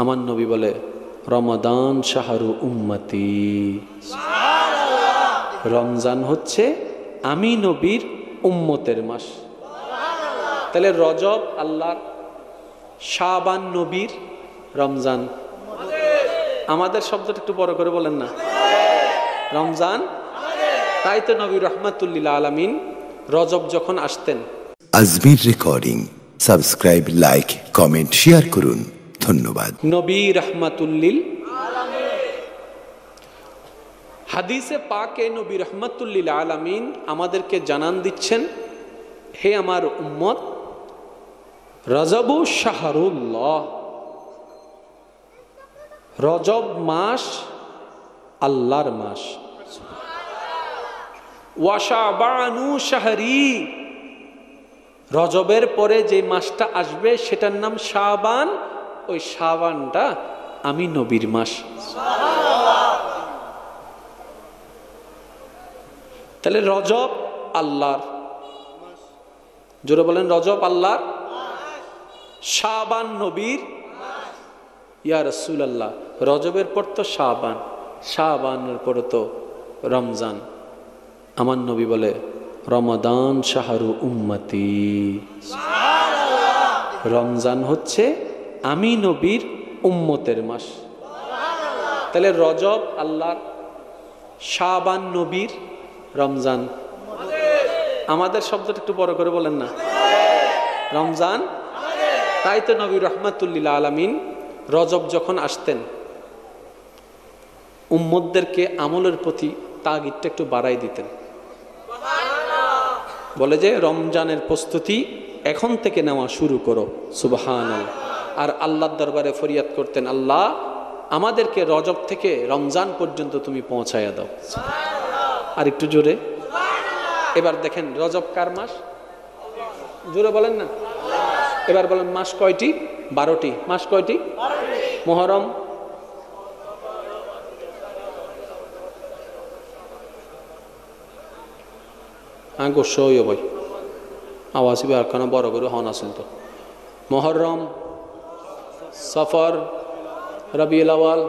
আমার নবী বলে রমাদান শাহরু উম্মতি, রমজান হচ্ছে আমি নবীর উম্মতের মাস। তাহলে রজব আল্লাহর, শাবান নবীর, রমজান আমাদের। শব্দটা একটু বড় করে বলেন না, রমজান। তাই তো নবী রহমাতুল লিল আলামিন রজব যখন আসতেন। Ajmer recording, subscribe, like, comment, share করুন। ধন্যবাদ। নবী রহমাতুল লিল আলামিন, হাদিসে পাকে নবী রহমাতুল লিল আলামিন আমাদেরকে জানান দিচ্ছেন, হে আমার উম্মত, রজবু শাহরুল্লাহ, রজব মাস আল্লাহর মাস। ওয়া শাবানু শাহরি, রজবের পরে যে মাসটা আসবে সেটার নাম শাবান, ওই শাবানটা আমি নবীর মাস। তাহলে রজব আল্লাহর, জোরে বলেন রজব আল্লাহর, শাবান নবীর। ইয়া রাসূলুল্লাহ, রজবের পর তো শাবান, শাবানের পর তো রমজান। আমার নবী বলে রমাদান শাহরু উম্মতি, রমজান হচ্ছে আমি নবীর উম্মতের মাস। তাহলে রজব আল্লাহর, শাবান নবীর, রমজান আমাদের। শব্দটা একটু বড় করে বলেন না, রমজান। তাই তো নবী রহমাতুল লিল আলামিন রজব যখন আসতেন উম্মতদেরকে আমলের প্রতি তাগিদটা একটু বাড়াই দিতেন। বলে যে রমজানের প্রস্তুতি এখন থেকে নেওয়া শুরু করো, সুবহানাল্লাহ। আর আল্লাহর দরবারে ফরিয়াদ করতেন, আল্লাহ আমাদেরকে রজব থেকে রমজান পর্যন্ত তুমি পৌঁছায়া দাও। আর একটু জোরে এবার দেখেন, রজব কার মাস? জোরে বলেন না, এবার বলেন মাস কয়টি? 12টি। মাস কয়টি? মুহররম, গোসই ভাই আওয়াজ আর বড় করে হন আসেন তো। মুহররম, সফর, রবিউল আউয়াল,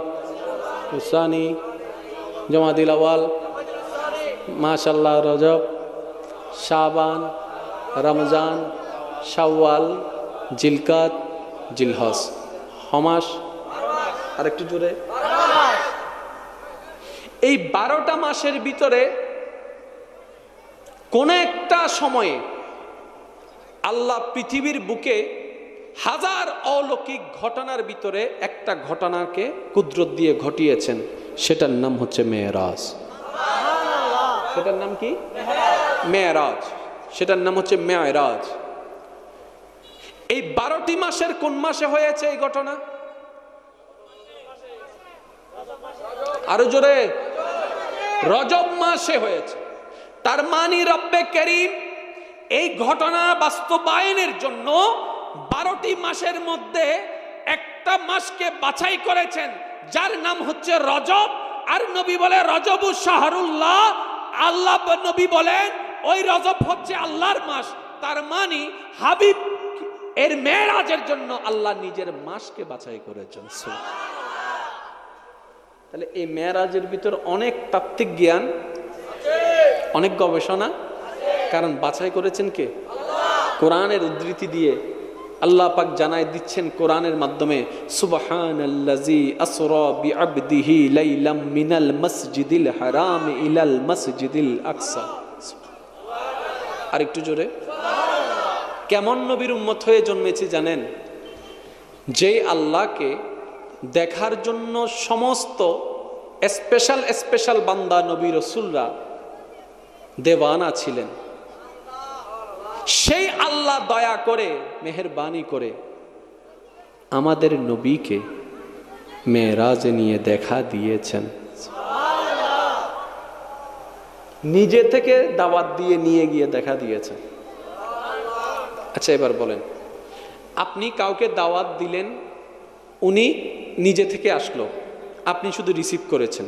সানি, জমাদিল আউয়াল, মাশাআল্লাহ, রজব, শাবান, রমজান, শাওয়াল, জিলকাত, জিলহজ, হমাস। আর একটু জোরে। এই 12টা মাসের ভিতরে কোন একটা সময়ে আল্লাহ পৃথিবীর বুকে হাজার অলৌকিক ঘটনার ভিতরে একটা ঘটনাকে কুদরত দিয়ে ঘটিয়েছেন, সেটার নাম হচ্ছে মেরাজ। সেটার নাম কি? মেরাজ। সেটার নাম হচ্ছে মেরাজ। এই 12টি মাসের কোন মাসে হয়েছে এই ঘটনা? আরো জোরে, রজব মাসে হয়েছে। তার মানে রব্বে করিম এই ঘটনা বাস্তবায়নের জন্য 12টি মাসের মধ্যে একটা মাসকে বাছাই করেছেন, যার নাম হচ্ছে রজব। আর নবী বলে রজবু শাহরুল্লাহ, আল্লাহ নবী বলেন ওই রজব হচ্ছে আল্লাহর মাস। তার মানে হাবিব এর মেরাজের জন্য আল্লাহ নিজের মাসকে বাছাই করেছেন। তাহলে এই মেরাজের ভিতর অনেক তাত্ত্বিক জ্ঞান, অনেক গবেষণা, কারণ বাছাই করেছেন কে? কোরআনের উদ্ধৃতি দিয়ে আল্লাহ পাক জানাই দিচ্ছেন কোরআনের মাধ্যমে, সুবহানাল্লাযী আসরা বিআবদিহি লাইলাম মিনাল মসজিদিল হারাম ইলাল মসজিদিল আকসা। আর একটু জোরে। কেমন নবীর উম্মত হয়ে জন্মেছি জানেন? যে আল্লাহকে দেখার জন্য সমস্ত স্পেশাল স্পেশাল বান্দা নবী রাসূলরা দেওয়ানা ছিলেন, সেই আল্লাহ দয়া করে মেহেরবানি করে আমাদের নবীকে মেরাজে নিয়ে দেখা দিয়েছেন। নিজে থেকে দাওয়াত দিয়ে নিয়ে গিয়ে দেখা দিয়েছেন। আচ্ছা এবার বলেন, আপনি কাউকে দাওয়াত দিলেন, উনি নিজে থেকে আসলো, আপনি শুধু রিসিভ করেছেন,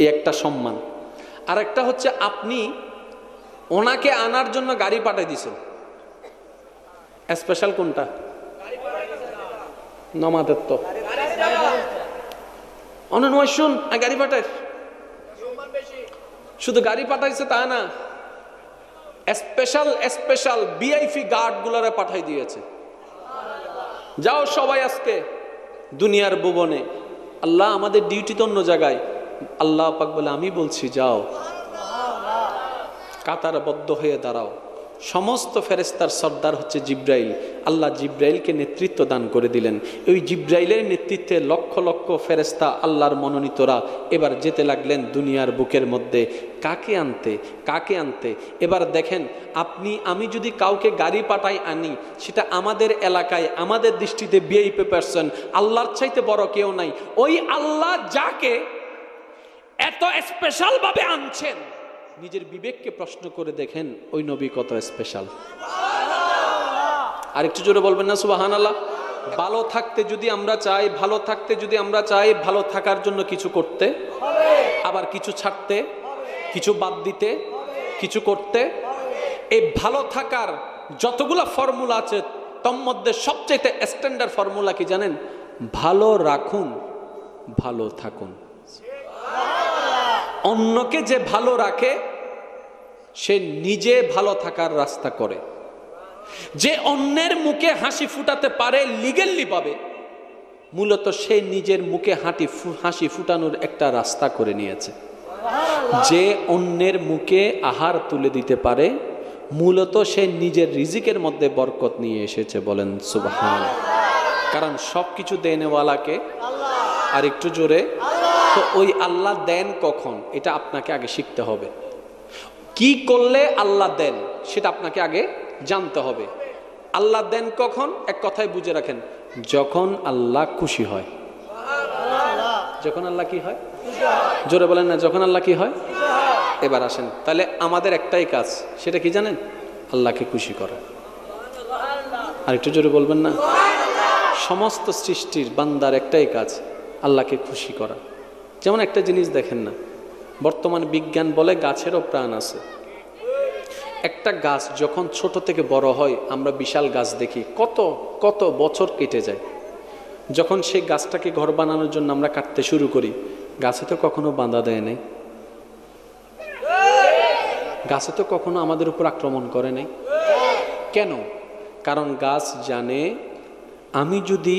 এই একটা সম্মান। আর একটা হচ্ছে আপনি ওনাকে আনার জন্য গাড়ি পাঠিয়ে দিয়েছেন। স্পেশাল কোনটা? নমাদের তো অননয় শুন গাড়ি পাঠায়, শুধু গাড়ি পাঠাইছে তা না, স্পেশাল স্পেশাল ভিআইপি গার্ড গুলারে পাঠাই দিয়েছে। যাও সবাই আজকে দুনিয়ার ভুবনে, আল্লাহ আমাদের ডিউটি তো অন্য জায়গায়, আল্লাহ পাক বলে আমি বলছি যাও, কাতারবদ্ধ হয়ে দাঁড়াও। সমস্ত ফেরেশতার সর্দার হচ্ছে জিব্রাইল। আল্লাহ জিব্রাইলকে নেতৃত্ব দান করে দিলেন। ওই জিব্রাইলের নেতৃত্বে লক্ষ লক্ষ ফেরেশতা আল্লাহর মনোনীতরা এবার যেতে লাগলেন দুনিয়ার বুকের মধ্যে। কাকে আনতে, কাকে আনতে? এবার দেখেন, আপনি আমি যদি কাউকে গাড়ি পাঠাই আনি, সেটা আমাদের এলাকায় আমাদের দৃষ্টিতে ভিআইপি পারসন, আল্লাহর চাইতে বড় কেউ নাই। ওই আল্লাহ যাকে এত স্পেশাল ভাবে আনছেন, নিজের বিবেককে প্রশ্ন করে দেখেন ওই নবী কত স্পেশাল। আর একটু জোরে বলবেন না সুবহানাল্লাহ। ভালো থাকতে যদি আমরা চাই, ভালো থাকতে যদি আমরা চাই, ভালো থাকার জন্য কিছু করতে, আবার কিছু ছাড়তে, কিছু বাদ দিতে, কিছু করতে। এই ভালো থাকার যতগুলো ফর্মুলা আছে, তার মধ্যে সবচেয়ে স্ট্যান্ডার্ড ফর্মুলা কি জানেন? ভালো রাখুন, ভালো থাকুন। অন্যকে যে ভালো রাখে সে নিজে ভালো থাকার রাস্তা করে। যে অন্যের মুখে হাসি ফুটাতে পারে লিগেলি পাবে, মূলত সে নিজের মুখে হাসি ফুটানোর একটা রাস্তা করে নিয়েছে। যে অন্যের মুখে আহার তুলে দিতে পারে, মূলত সে নিজের রিজিকের মধ্যে বরকত নিয়ে এসেছে। বলেন সুবহান। কারণ সবকিছু দেনেওয়ালাকে, আর একটু জোরে, তো ওই আল্লাহ দেন কখন এটা আপনাকে আগে শিখতে হবে। কি করলে আল্লাহ দেন সেটা আপনাকে আগে জানতে হবে। আল্লাহ দেন কখন? এক কথায় বুঝে রাখেন, যখন আল্লাহ খুশি হয়। যখন আল্লাহ কি হয়? জোরে বলেন না, যখন আল্লাহ কি হয়? এবার আসেন, তাহলে আমাদের একটাই কাজ, সেটা কি জানেন? আল্লাহকে খুশি করা। আর একটু জোরে বলবেন না। সমস্ত সৃষ্টির বান্দার একটাই কাজ, আল্লাহকে খুশি করা। যেমন একটা জিনিস দেখেন না, বর্তমান বিজ্ঞান বলে গাছেরও প্রাণ আছে। একটা গাছ যখন ছোট থেকে বড় হয়, আমরা বিশাল গাছ দেখি, কত কত বছর কেটে যায়। যখন সেই গাছটাকে ঘর বানানোর জন্য আমরা কাটতে শুরু করি, গাছে তো কখনো বাঁধা দেয় নাই, গাছে তো কখনো আমাদের উপর আক্রমণ করে নাই। কেন? কারণ গাছ জানে, আমি যদি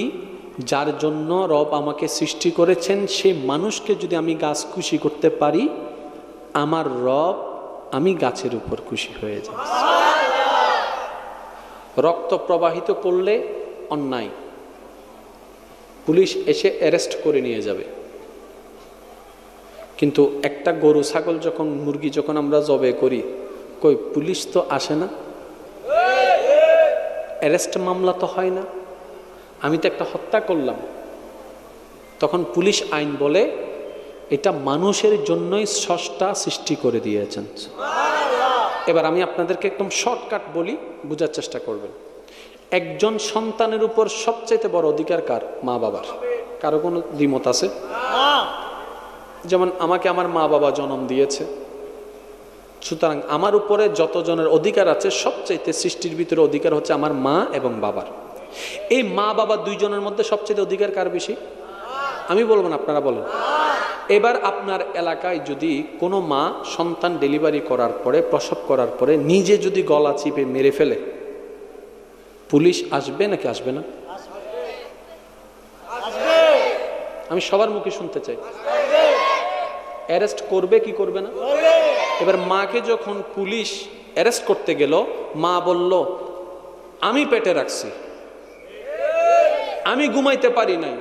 যার জন্য রব আমাকে সৃষ্টি করেছেন সেই মানুষকে যদি আমি গাছ খুশি করতে পারি, আমার রব আমি গাছের উপর খুশি হয়ে যাই। রক্ত প্রবাহিত করলে অন্যায়, পুলিশ এসে অ্যারেস্ট করে নিয়ে যাবে। কিন্তু একটা গরু, ছাগল, যখন মুরগি যখন আমরা জবে করি, কই পুলিশ তো আসে না, অ্যারেস্ট মামলা তো হয় না। আমি তো একটা হত্যা করলাম, তখন পুলিশ আইন বলে এটা মানুষের জন্যই স্রষ্টা সৃষ্টি করে দিয়েছেন। এবার আমি আপনাদেরকে একদম শর্টকাট বলি, বোঝার চেষ্টা করবেন। একজন সন্তানের উপর সবচেয়ে বড় অধিকার কার? মা বাবার। কারো কোনো দ্বিমত আছে? যেমন আমাকে আমার মা বাবা জন্ম দিয়েছে, সুতরাং আমার উপরে যতজনের অধিকার আছে, সবচাইতে সৃষ্টির ভিতরে অধিকার হচ্ছে আমার মা এবং বাবার। এই মা বাবা দুইজনের মধ্যে সবচেয়ে অধিকার কার বেশি? আমি বলবো না, আপনারা বলেন। এবার আপনার এলাকায় যদি কোনো মা সন্তান ডেলিভারি করার পরে, প্রসব করার পরে নিজে যদি গলা চিপে মেরে ফেলে, পুলিশ আসবে নাকি আসবে না? আমি সবার মুখে শুনতে চাই। অ্যারেস্ট করবে কি করবে না? এবার মাকে যখন পুলিশ অ্যারেস্ট করতে গেল, মা বলল আমি পেটে রাখছি, আমি ঘুমাইতে পারি নাই,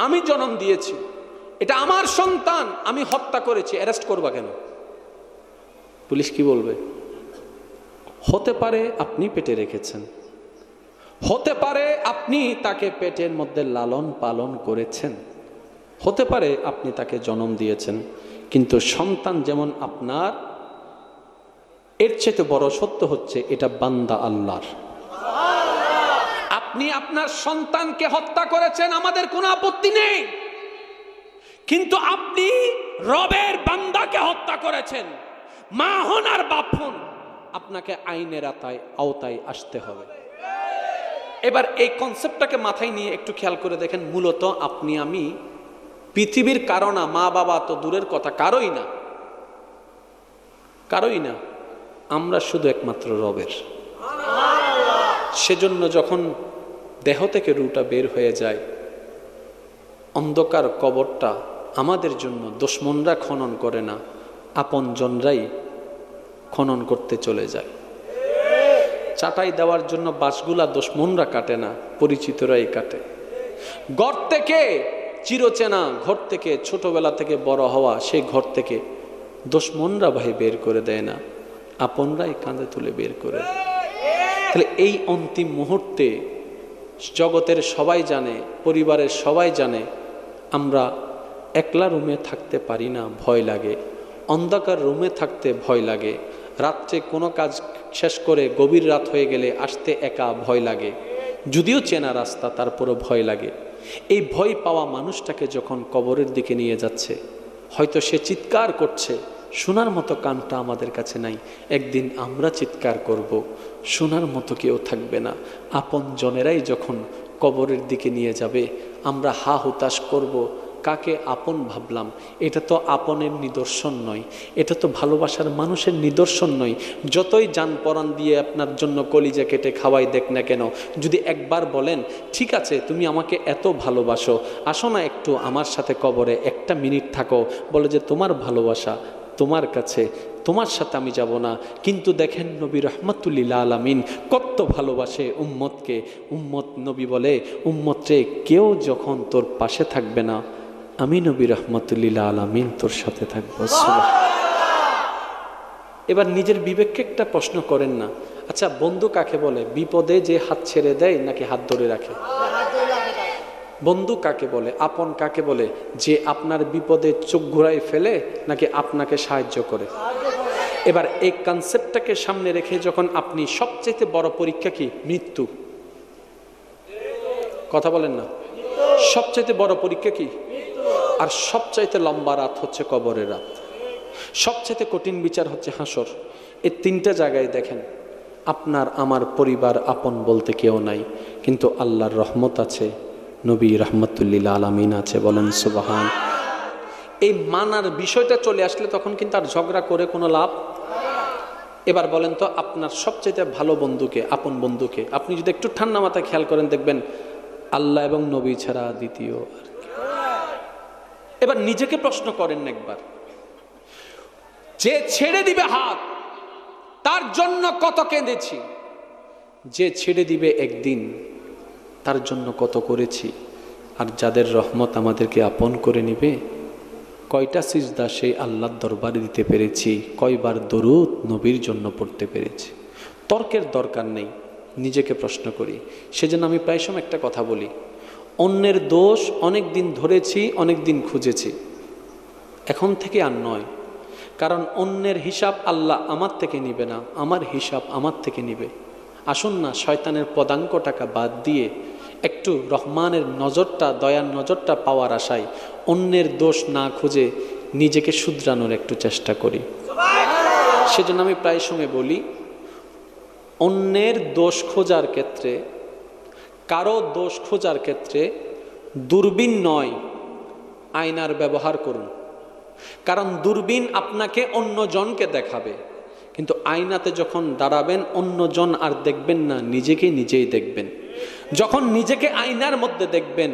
আমি জন্ম দিয়েছি, এটা আমার সন্তান, আমি হত্যা করেছি, অ্যারেস্ট করবা কেন? পুলিশ কি বলবে? হতে পারে আপনি পেটে রেখেছেন, হতে পারে আপনি তাকে পেটের মধ্যে লালন পালন করেছেন, হতে পারে আপনি তাকে জন্ম দিয়েছেন, কিন্তু সন্তান যেমন আপনার, এর চেয়ে বড় সত্য হচ্ছে এটা বান্দা আল্লাহর। আপনি আপনার সন্তানকে হত্যা করেছেন, আমাদের কোনো আপত্তি নেই, কিন্তু আপনি রবের বান্দাকে হত্যা করেছেন। মা হন আর বাপ হন, আপনাকে আইনের আওতায় আসতে হবে। এবার এই কনসেপ্টটাকে মাথায় নিয়ে একটু খেয়াল করে দেখেন, মূলত আপনি আমি পৃথিবীর কারো না, মা বাবা তো দূরের কথা, কারোই না, কারোই না, আমরা শুধু একমাত্র রবের। সেজন্য যখন দেহ থেকে রুটা বের হয়ে যায়, অন্ধকার কবরটা আমাদের জন্য দুশমনরা খনন করে না, আপনজনরাই খনন করতে চলে যায়। চাটাই দেওয়ার জন্য বাঁশগুলা দুশমনরা কাটে না, পরিচিতরাই কাটে। ঘর থেকে চিরচেনা ঘর থেকে, ছোটবেলা থেকে বড় হওয়া সেই ঘর থেকে দুশমনরা ভাই বের করে দেয় না, আপনরাই কাঁধে তুলে বের করে দেয়। তাহলে এই অন্তিম মুহূর্তে জগতের সবাই জানে, পরিবারের সবাই জানে, আমরা একলা রুমে থাকতে পারি না, ভয় লাগে। অন্ধকার রুমে থাকতে ভয় লাগে। রাত্রে কোনো কাজ শেষ করে গভীর রাত হয়ে গেলে আসতে একা ভয় লাগে, যদিও চেনা রাস্তা তারপরও ভয় লাগে। এই ভয় পাওয়া মানুষটাকে যখন কবরের দিকে নিয়ে যাচ্ছে, হয়তো সে চিৎকার করছে, শোনার মতো কানটা আমাদের কাছে নাই। একদিন আমরা চিৎকার করব, শোনার মতো কেউ থাকবে না। আপন জনেরাই যখন কবরের দিকে নিয়ে যাবে, আমরা হা হুতাশ করব, কাকে আপন ভাবলাম। এটা তো আপনের নিদর্শন নয়, এটা তো ভালোবাসার মানুষের নিদর্শন নয়। যতই জান পরাণ দিয়ে আপনার জন্য কলিজা কেটে খাওয়াই দেখ না কেন, যদি একবার বলেন ঠিক আছে তুমি আমাকে এত ভালোবাসো, আসো না একটু আমার সাথে কবরে একটা মিনিট থাকো, বলে যে তোমার ভালোবাসা তোমার কাছে, তোমার সাথে আমি যাব না। কিন্তু দেখেন নবী রহমতুল্লিল আলামিন কত ভালোবাসে উম্মতকে। উম্মত নবী বলে, উম্মত রে, কেউ যখন তোর পাশে থাকবে না, আমি নবী রহমতুল্লিল আলামিন তোর সাথে থাকবো। এবার নিজের বিবেককে একটা প্রশ্ন করেন না, আচ্ছা বন্ধু কাকে বলে? বিপদে যে হাত ছেড়ে দেয় নাকি হাত ধরে রাখে? বন্ধু কাকে বলে? আপন কাকে বলে? যে আপনার বিপদে চোখ ঘুরাই ফেলে নাকি আপনাকে সাহায্য করে? এবার এই কনসেপ্টটাকে সামনে রেখে যখন আপনি, সবচেয়ে বড় পরীক্ষা কি? মৃত্যু। কথা বলেন না, সবচেয়ে বড় পরীক্ষা কি? আর সবচাইতে লম্বা রাত হচ্ছে কবরের রাত, সবচেয়ে কঠিন বিচার হচ্ছে হাসর। এই তিনটা জায়গায় দেখেন আপনার আমার পরিবার আপন বলতে কেউ নাই, কিন্তু আল্লাহর রহমত আছে, নবী রহমতুল্লিল আলামিন আছে। বলেন সুবহান। এই মানার বিষয়টা চলে আসলে তখন কিন্তু আর ঝগড়া করে কোনো লাভ। এবার বলেন তো আপনার সবচেয়ে ভালো বন্ধুকে, আপন বন্ধুকে? আপনি যদি একটু ঠান্ডা মাথায় খেয়াল করেন দেখবেন আল্লাহ এবং নবী ছাড়া দ্বিতীয় আর কি। এবার নিজেকে প্রশ্ন করেন একবার, যে ছেড়ে দিবে হাত তার জন্য কত কেঁদেছি, যে ছেড়ে দিবে একদিন তার জন্য কত করেছি। আর যাদের রহমত আমাদেরকে আপন করে নিবে, কয়টা সিজদা সেই আল্লাহর দরবারে দিতে পেরেছি, কয়বার দরুদ নবীর জন্য পড়তে পেরেছি। তর্কের দরকার নেই, নিজেকে প্রশ্ন করি। সেজন্য আমি প্রায় সময় একটা কথা বলি, অন্যের দোষ অনেক দিন ধরেছি, অনেক দিন খুঁজেছি, এখন থেকে আর নয়। কারণ অন্যের হিসাব আল্লাহ আমার থেকে নিবে না, আমার হিসাব আমার থেকে নিবে। আসুন না শয়তানের পদাঙ্ক টাকা বাদ দিয়ে একটু রহমানের নজরটা, দয়ার নজরটা পাওয়ার আশায় অন্যের দোষ না খুঁজে নিজেকে শুধরানোর একটু চেষ্টা করি। সেজন্য আমি প্রায় সময় বলি, অন্যের দোষ খোঁজার ক্ষেত্রে, কারো দোষ খোঁজার ক্ষেত্রে দূরবীন নয়, আয়নার ব্যবহার করুন। কারণ দূরবীন আপনাকে অন্যজনকে দেখাবে, কিন্তু আয়নাতে যখন দাঁড়াবেন অন্যজন আর দেখবেন না, নিজেকে নিজেই দেখবেন। যখন নিজেকে আয়নার মধ্যে দেখবেন,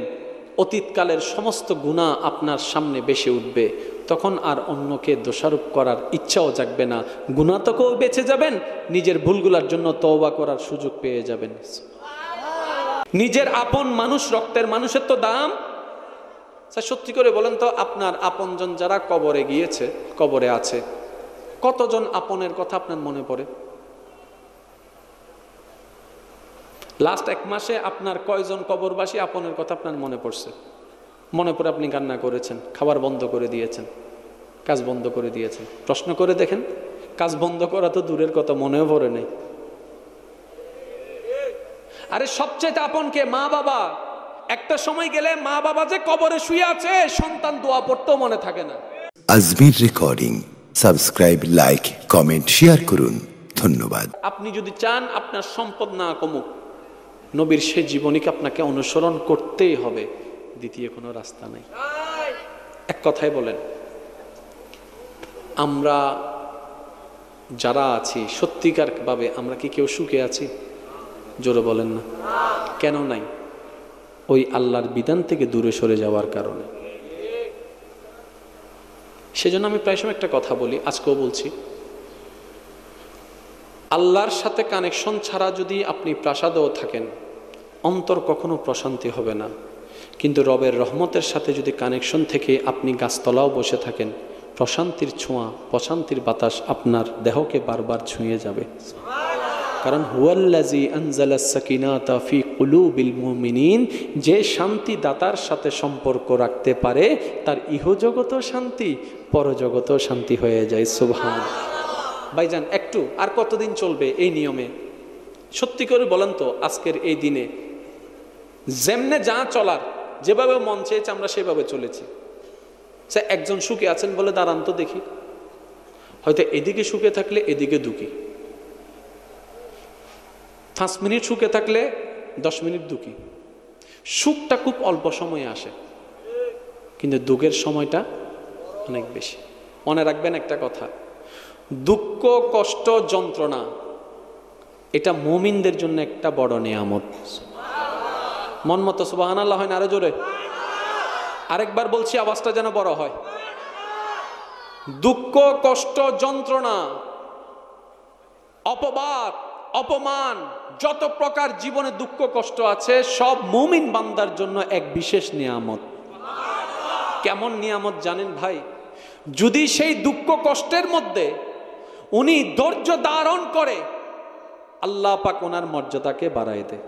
অতীতকালের সমস্ত গুনাহ আপনার সামনে ভেসে উঠবে, তখন আর অন্যকে দোষারোপ করার ইচ্ছাও জাগবে না। গুনাহ থেকেও বেঁচে যাবেন, নিজের ভুলগুলোর জন্য তওবা করার সুযোগ পেয়ে যাবেন। নিজের আপন মানুষ, রক্তের মানুষের তো দাম। সত্যি করে বলেন তো, আপনার আপনজন যারা কবরে গিয়েছে, কবরে আছে, কতজন আপনের কথা আপনার মনে পড়ে? লাস্ট এক মাসে আপনার কয়জন কবরবাসী আপনের কথা আপনার মনে পড়ছে? মনে পড়ে আপনি কান্না করেছেন, খাবার বন্ধ করে দিয়েছেন, কাজ বন্ধ করে দিয়েছেন। প্রশ্ন করে দেখেন, কাজ বন্ধ করা তো দূরের কথা, মনেও পড়ে নেই। আরে সবচেয়ে আপনকে? মা বাবা। একটা সময় গেলে মা বাবা যে কবরে শুয়ে আছে, সন্তান দোয়া পড়তেও মনে থাকে না। Ajmer recording, subscribe, like, comment, share করুন। ধন্যবাদ। আপনি যদি চান আপনার সম্পদ না কমুক, নবীর সেই জীবনীকে আপনাকে অনুসরণ করতেই হবে, দ্বিতীয় কোনো রাস্তা নাই। এক কথায় বলেন, আমরা যারা আছি সত্যিকার ভাবে আমরা কি কেউ সুখে আছি? জোরে বলেন না। কেন নাই? ওই আল্লাহর বিধান থেকে দূরে সরে যাওয়ার কারণে। সেজন্য আমি প্রায় সময় একটা কথা বলি, আজকেও বলছি, আল্লাহর সাথে কানেকশন ছাড়া যদি আপনি প্রাসাদেও থাকেন, অন্তর কখনো প্রশান্তি হবে না। কিন্তু রবের রহমতের সাথে যদি কানেকশন থেকে আপনি গাছতলাও বসে থাকেন, প্রশান্তির ছোঁয়া, প্রশান্তির বাতাস আপনার দেহকে বারবার ছুঁয়ে যাবে। কারণ হুয়াল্লাযী আনজালাস সাকিনাতা ফি কুলুবিল মুমিনিন, যে শান্তি দাতার সাথে সম্পর্ক রাখতে পারে তার ইহজগতও শান্তি, পরজগতও শান্তি হয়ে যায়। সুবহানাল্লাহ। ভাইজান, একটু আর কতদিন চলবে এই নিয়মে? সত্যি করে বলেন তো, আজকের এই দিনে যেমনে যা চলার, যেভাবে মন চেয়েছে আমরা সেভাবে চলেছি। সে একজন সুখে আছেন বলে দাঁড়ান তো দেখি, হয়তো এদিকে সুখে থাকলে এদিকে দুঃখী, 5 মিনিট সুখে থাকলে 10 মিনিট দুঃখী। সুখটা খুব অল্প সময়ে আসে, কিন্তু দুঃখের সময়টা অনেক বেশি। মনে রাখবেন একটা কথা, দুঃখ, কষ্ট, যন্ত্রণা এটা মুমিনদের জন্য একটা বড় নিয়ামত। মন মতো সুবহানাল্লাহ হয় না? আরো জোরে আরেকবার বলছি, আওয়াজটা যেন বড় হয়। দুঃখ, কষ্ট, যন্ত্রণা, অপবাদ, অপমান, যত প্রকার জীবনে দুঃখ কষ্ট আছে সব মুমিন বান্দার জন্য এক বিশেষ নিয়ামত। কেমন নিয়ামত জানেন ভাই? যদি সেই দুঃখ কষ্টের মধ্যে উনি ধৈর্য ধারণ করে, আল্লাহ পাক ওনার মর্যাদাকে বাড়ায় দেয়।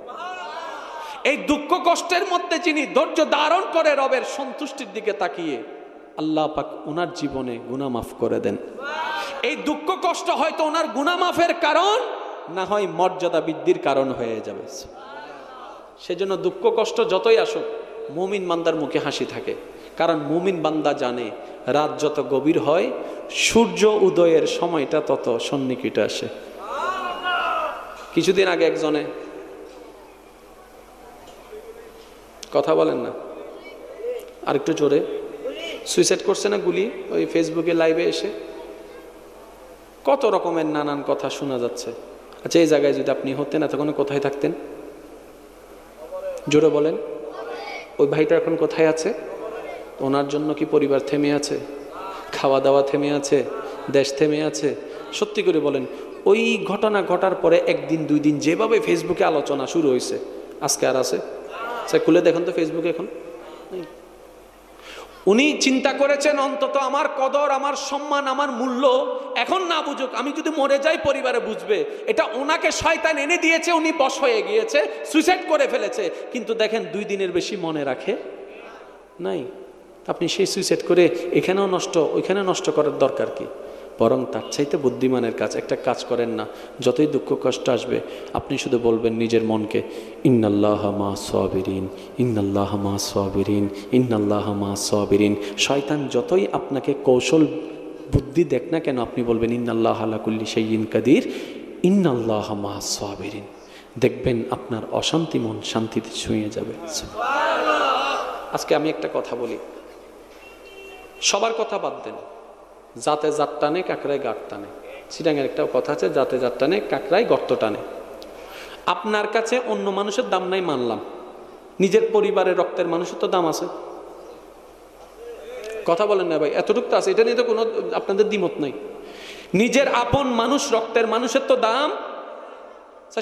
এই দুঃখ কষ্টের মধ্যে যিনি ধৈর্য ধারণ করে রবের সন্তুষ্টির দিকে তাকিয়ে, আল্লাহ পাক ওনার জীবনে গুনাহ মাফ করে দেন। এই দুঃখ কষ্ট হয়তো ওনার গুনাহ মাফের কারণ, না হয় মর্যাদা বৃদ্ধির কারণ হয়ে যাবে। সেজন্য দুঃখ কষ্ট যতই আসুক মুমিন বান্দার মুখে হাসি থাকে, কারণ মুমিন বান্দা জানে রাত যত গভীর হয় সূর্য উদয়ের সময়টা তত সন্নিকটে আসে। কিছুদিন আগে একজনে, কথা বলেন না আরেকটু জোরে, সুইসাইড করছে না গুলি, ওই ফেসবুকে লাইভে এসে কত রকমের নানান কথা শোনা যাচ্ছে। আচ্ছা, এই জায়গায় যদি আপনি হতেন এতক্ষণ কোথায় থাকতেন? জোরে বলেন। ওই ভাইটা এখন কোথায় আছে? ওনার জন্য কি পরিবার থেমে আছে? খাওয়া দাওয়া থেমে আছে? দেশ থেমে আছে? সত্যি করে বলেন, ওই ঘটনা ঘটার পরে একদিন 2 দিন যেভাবে ফেসবুকে আলোচনা শুরু হয়েছে, আজকে আর আছে? খুলে দেখুন তো ফেসবুকে, এখন উনি চিন্তা করেছেন অন্তত আমার কদর, আমার সম্মান, আমার মূল্য এখন না বুঝুক, আমি যদি মরে যাই পরিবারে বুঝবে। এটা ওনাকে শয়তান এনে দিয়েছে, উনি বশ হয়ে গিয়েছে, সুইসাইড করে ফেলেছে। কিন্তু দেখেন 2 দিনের বেশি মনে রাখে নাই। আপনি সেই সুইসাইড করে এখানেও নষ্ট, ওইখানে নষ্ট করার দরকার কি? বরং তার চাইতে বুদ্ধিমানের কাজ একটা কাজ করেন না, যতই দুঃখ কষ্ট আসবে আপনি শুধু বলবেন নিজের মনকে, ইন্নাল্লাহা মা সাবিরিন, ইন্নাল্লাহা মা সাবিরিন, ইন্নাল্লাহা মা সাবিরিন। শয়তান যতই আপনাকে কৌশল বুদ্ধি দেখ না কেন, আপনি বলবেন ইন্নাল্লাহা আলা কুল্লি শাইইন কাদির, ইন্নাল্লাহা মা সাবিরিন। দেখবেন আপনার অশান্তি মন শান্তিতে ছুঁয়ে যাবে। আজকে আমি একটা কথা বলি, সবার কথা বাদ দেন, যাতে জাত টানে কাকড়ায় গাঁট টানে। সিটাঙের একটা কথা আছে, যাতে জাত টানে কাকড়ায় গর্ত টানে। আপনার কাছে অন্য মানুষের দাম নাই মানলাম, নিজের পরিবারের রক্তের মানুষের তো দাম আছে। কথা বলেন না ভাই? এতটুকু তো আছে, এটা নিয়ে তো কোনো আপনাদের দ্বিমত নাই। নিজের আপন মানুষ, রক্তের মানুষের তো দাম।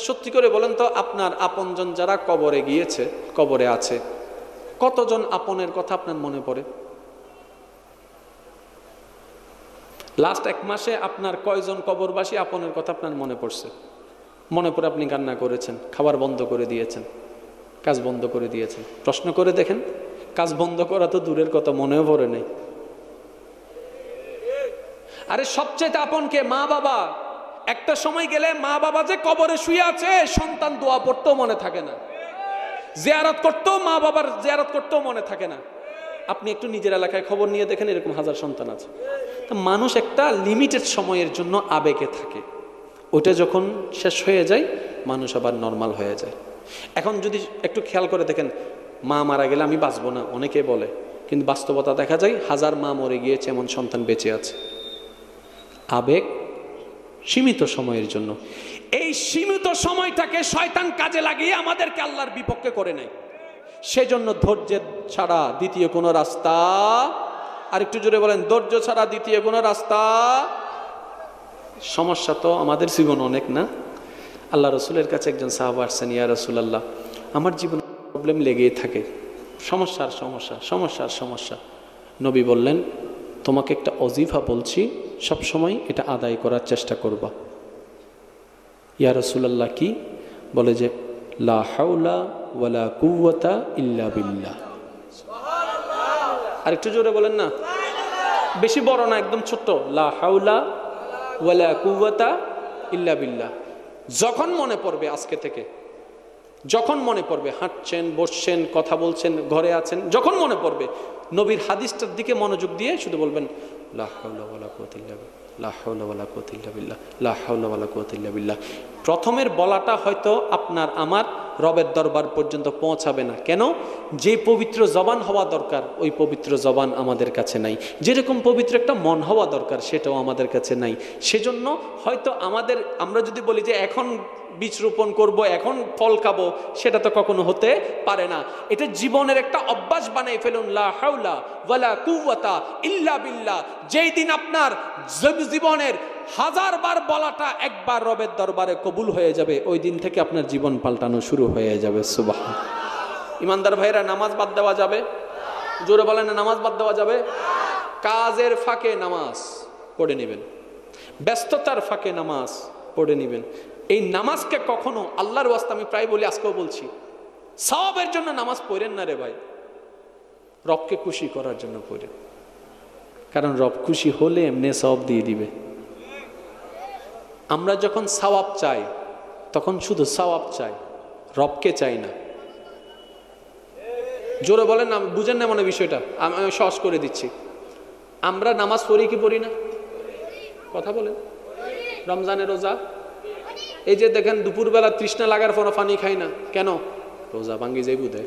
সত্যি করে বলেন তো, আপনার আপনজন যারা কবরে গিয়েছে, কবরে আছে, কতজন আপনের কথা আপনার মনে পড়ে? লাস্ট 1 মাসে আপনার কয়জন কবরবাসী আপনের কথা আপনার মনে পড়ছে? মনে পড়ে আপনি কান্না করেছেন, খাবার বন্ধ করে দিয়েছেন, কাজ বন্ধ করে দিয়েছেন। প্রশ্ন করে দেখেন, কাজ বন্ধ করা তো দূরের কথা, মনেও পড়ে নেই। আরে সবচেয়ে আপন কে? মা বাবা। একটা সময় গেলে মা বাবা যে কবরে শুয়ে আছে, সন্তান দোয়া পড়তেও মনে থাকে না, জিয়ারত করতেও, মা বাবার জিয়ারত করতেও মনে থাকে না। আপনি একটু নিজের এলাকায় খবর নিয়ে দেখেন, এরকম হাজার সন্তান আছে। তো মানুষ একটা লিমিটেড সময়ের জন্য আবেগে থাকে, ওটা যখন শেষ হয়ে যায় মানুষ আবার নর্মাল হয়ে যায়। এখন যদি একটু খেয়াল করে দেখেন, মা মারা গেলে আমি বাঁচবো না অনেকে বলে, কিন্তু বাস্তবতা দেখা যায় 1000 মা মরে গিয়েছে, এমন সন্তান বেঁচে আছে। আবেগ সীমিত সময়ের জন্য, এই সীমিত সময়টাকে শয়তান কাজে লাগিয়ে আমাদেরকে আল্লাহর বিপক্ষে করে নেয়। সেজন্য ধৈর্যের ছাড়া দ্বিতীয় কোনো রাস্তা, আর একটু জোরে বলেন, ধৈর্য ছাড়া দ্বিতীয় কোনো রাস্তা। সমস্যা তো আমাদের জীবন অনেক না। আল্লাহ রসুলের কাছে একজন সাহাবা আসছেন, ইয়া রাসূলুল্লাহ, আমার জীবনে প্রবলেম লেগেই থাকে, সমস্যার সমস্যা, সমস্যার সমস্যা। নবী বললেন, তোমাকে একটা ওজিফা বলছি, সবসময় এটা আদায় করার চেষ্টা করবা। ইয়া রাসূলুল্লাহ কি? বলে যে লা হাওলা ওয়ালা কুওয়াতা ইল্লা বিল্লাহ। আর একটু জোরে বলেন না, বেশি বড় না, একদম ছোট্ট, লা হাওলা ওয়ালা কুওয়াতা ইল্লা বিল্লাহ। যখন মনে পড়বে, আজকে থেকে যখন মনে পড়বে, হাঁটছেন, বসছেন, কথা বলছেন, ঘরে আছেন, যখন মনে পড়বে নবীর হাদিসটার দিকে মনোযোগ দিয়ে শুধু বলবেন লা হাওলা ওয়ালা কুওয়াতা ইল্লা বিল্লাহ, লা হাওলা ওয়ালা কুওয়াতা ইল্লা বিল্লাহ, লা হাওলা ওয়ালা কুওয়াতা ইল্লা বিল্লাহ। প্রথমের বলাটা হয়তো আপনার আমার রবের দরবার পর্যন্ত পৌঁছাবে না। কেন? যে পবিত্র জবান হওয়া দরকার ওই পবিত্র জবান আমাদের কাছে নাই। যেরকম পবিত্র একটা মন হওয়া দরকার সেটাও আমাদের কাছে নাই। সেজন্য হয়তো আমরা যদি বলি যে এখন বীজ রোপণ করবো, এখন ফল খাবো, সেটা তো কখনো হতে পারে না। এটা জীবনের একটা অভ্যাস বানাই ফেলুন, লা হাওলা ওয়ালা কুওয়াতা ইল্লা বিল্লাহ। যেই দিন আপনার জীবনের 1000 বার বলাটা একবার রবের দরবারে কবুল হয়ে যাবে, ওই দিন থেকে আপনার জীবন পাল্টানো শুরু হয়ে যাবে। সুবহান। ইমানদার ভাইরা, নামাজ বাদ দেওয়া যাবে? জোরে বলেন না, নামাজ বাদ দেওয়া যাবে? কাজের ফাঁকে নামাজ পড়ে নেবেন, ব্যস্ততার ফাঁকে নামাজ পড়ে নেবেন। এই নামাজকে কখনো আল্লাহর ওয়াস্তে, আমি প্রায় বলি, আজকেও বলছি, সওয়াবের জন্য নামাজ পড়েন না রে ভাই, রবকে খুশি করার জন্য পড়েন। কারণ রব খুশি হলে এমনি সওয়াব দিয়ে দিবে। আমরা যখন সওয়াব চাই তখন শুধু সওয়াব চাই, রবকে চাই না। জোরে বলেন না, বুঝেন না মনে বিষয়টা, আমি সহজ করে দিচ্ছি। আমরা নামাজ পড়ি কি পড়ি না? কথা বলেন। রমজানের রোজা, এই যে দেখেন দুপুরবেলা তৃষ্ণা লাগার পর পানি খাই না কেন? রোজা ভাঙ্গি যাই বুধে।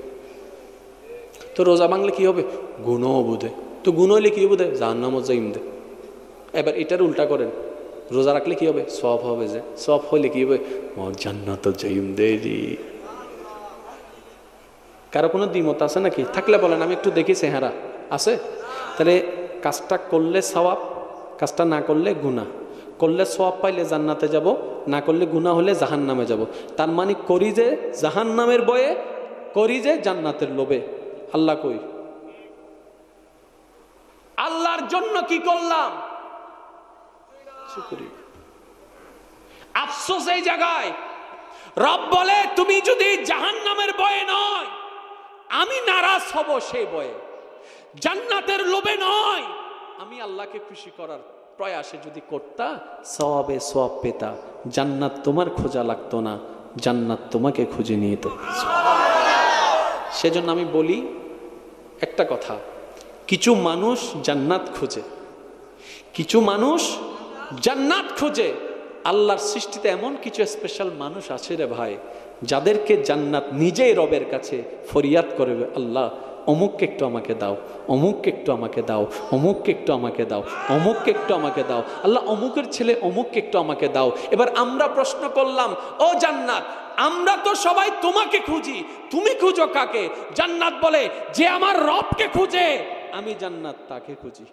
তো রোজা ভাঙলে কি হবে? গুণও বুধে। তো গুণ হইলে কি বুধে? জাহান্নামও যাইম দে। এবার এটার উল্টা করেন, রোজা রাখলে কি হবে? সওয়াব হবে। যে সওয়াব হইলে কি হবে? মোর জান্নাত যাইম দে। কারো কোনো দ্বিমত আছে নাকি? থাকলে বলেন, আমি একটু দেখি চেহারা আছে। তাহলে কাজটা করলে সওয়াব, কাজটা না করলে গুনাহ। করলে সওয়াব পাইলে জান্নাতে যাব, না করলে গুনাহ হলে জাহান্নামে যাব। তার মানে করি যে জাহান্নামের ভয়ে, করি যে জান্নাতের লোভে। আল্লাহ কই? আল্লাহর জন্য কি করলাম? আফসোস এই জায়গায়, রব বলে তুমি যদি জাহান্নামের ভয়ে নয়, আমি নারাজ হব সেই ভয়ে, জান্নাতের লোভে নয়, আমি আল্লাহকে খুশি করার প্রয়াসে যদি করতা, সওয়াবে সওয়াব পেতা। জান্নাত তোমার খোঁজা লাগতো না, জান্নাত তোমাকে খুঁজে নিয়ে যেত। সেজন্য আমি বলি একটা কথা, কিছু মানুষ জান্নাত খোঁজে, কিছু মানুষ জান্নাত খোঁজে। আল্লাহর সৃষ্টিতে এমন কিছু স্পেশাল মানুষ আছে রে ভাই, যাদেরকে জান্নাত নিজেই রবের কাছে ফরিয়াদ করবে, আল্লাহ অমুককে একটু আমাকে দাও, অমুককে একটু আমাকে দাও, অমুককে একটু আমাকে দাও, অমুককে একটু আমাকে দাও, আল্লাহ অমুকের ছেলে অমুককে একটু আমাকে দাও। এবার আমরা প্রশ্ন করলাম, ও জান্নাত, আমরা তো সবাই তোমাকে খুঁজি, তুমি খুঁজো কাকে? জান্নাত বলে, যে আমার রবকে খুঁজে আমি জান্নাত তাকে খুঁজি।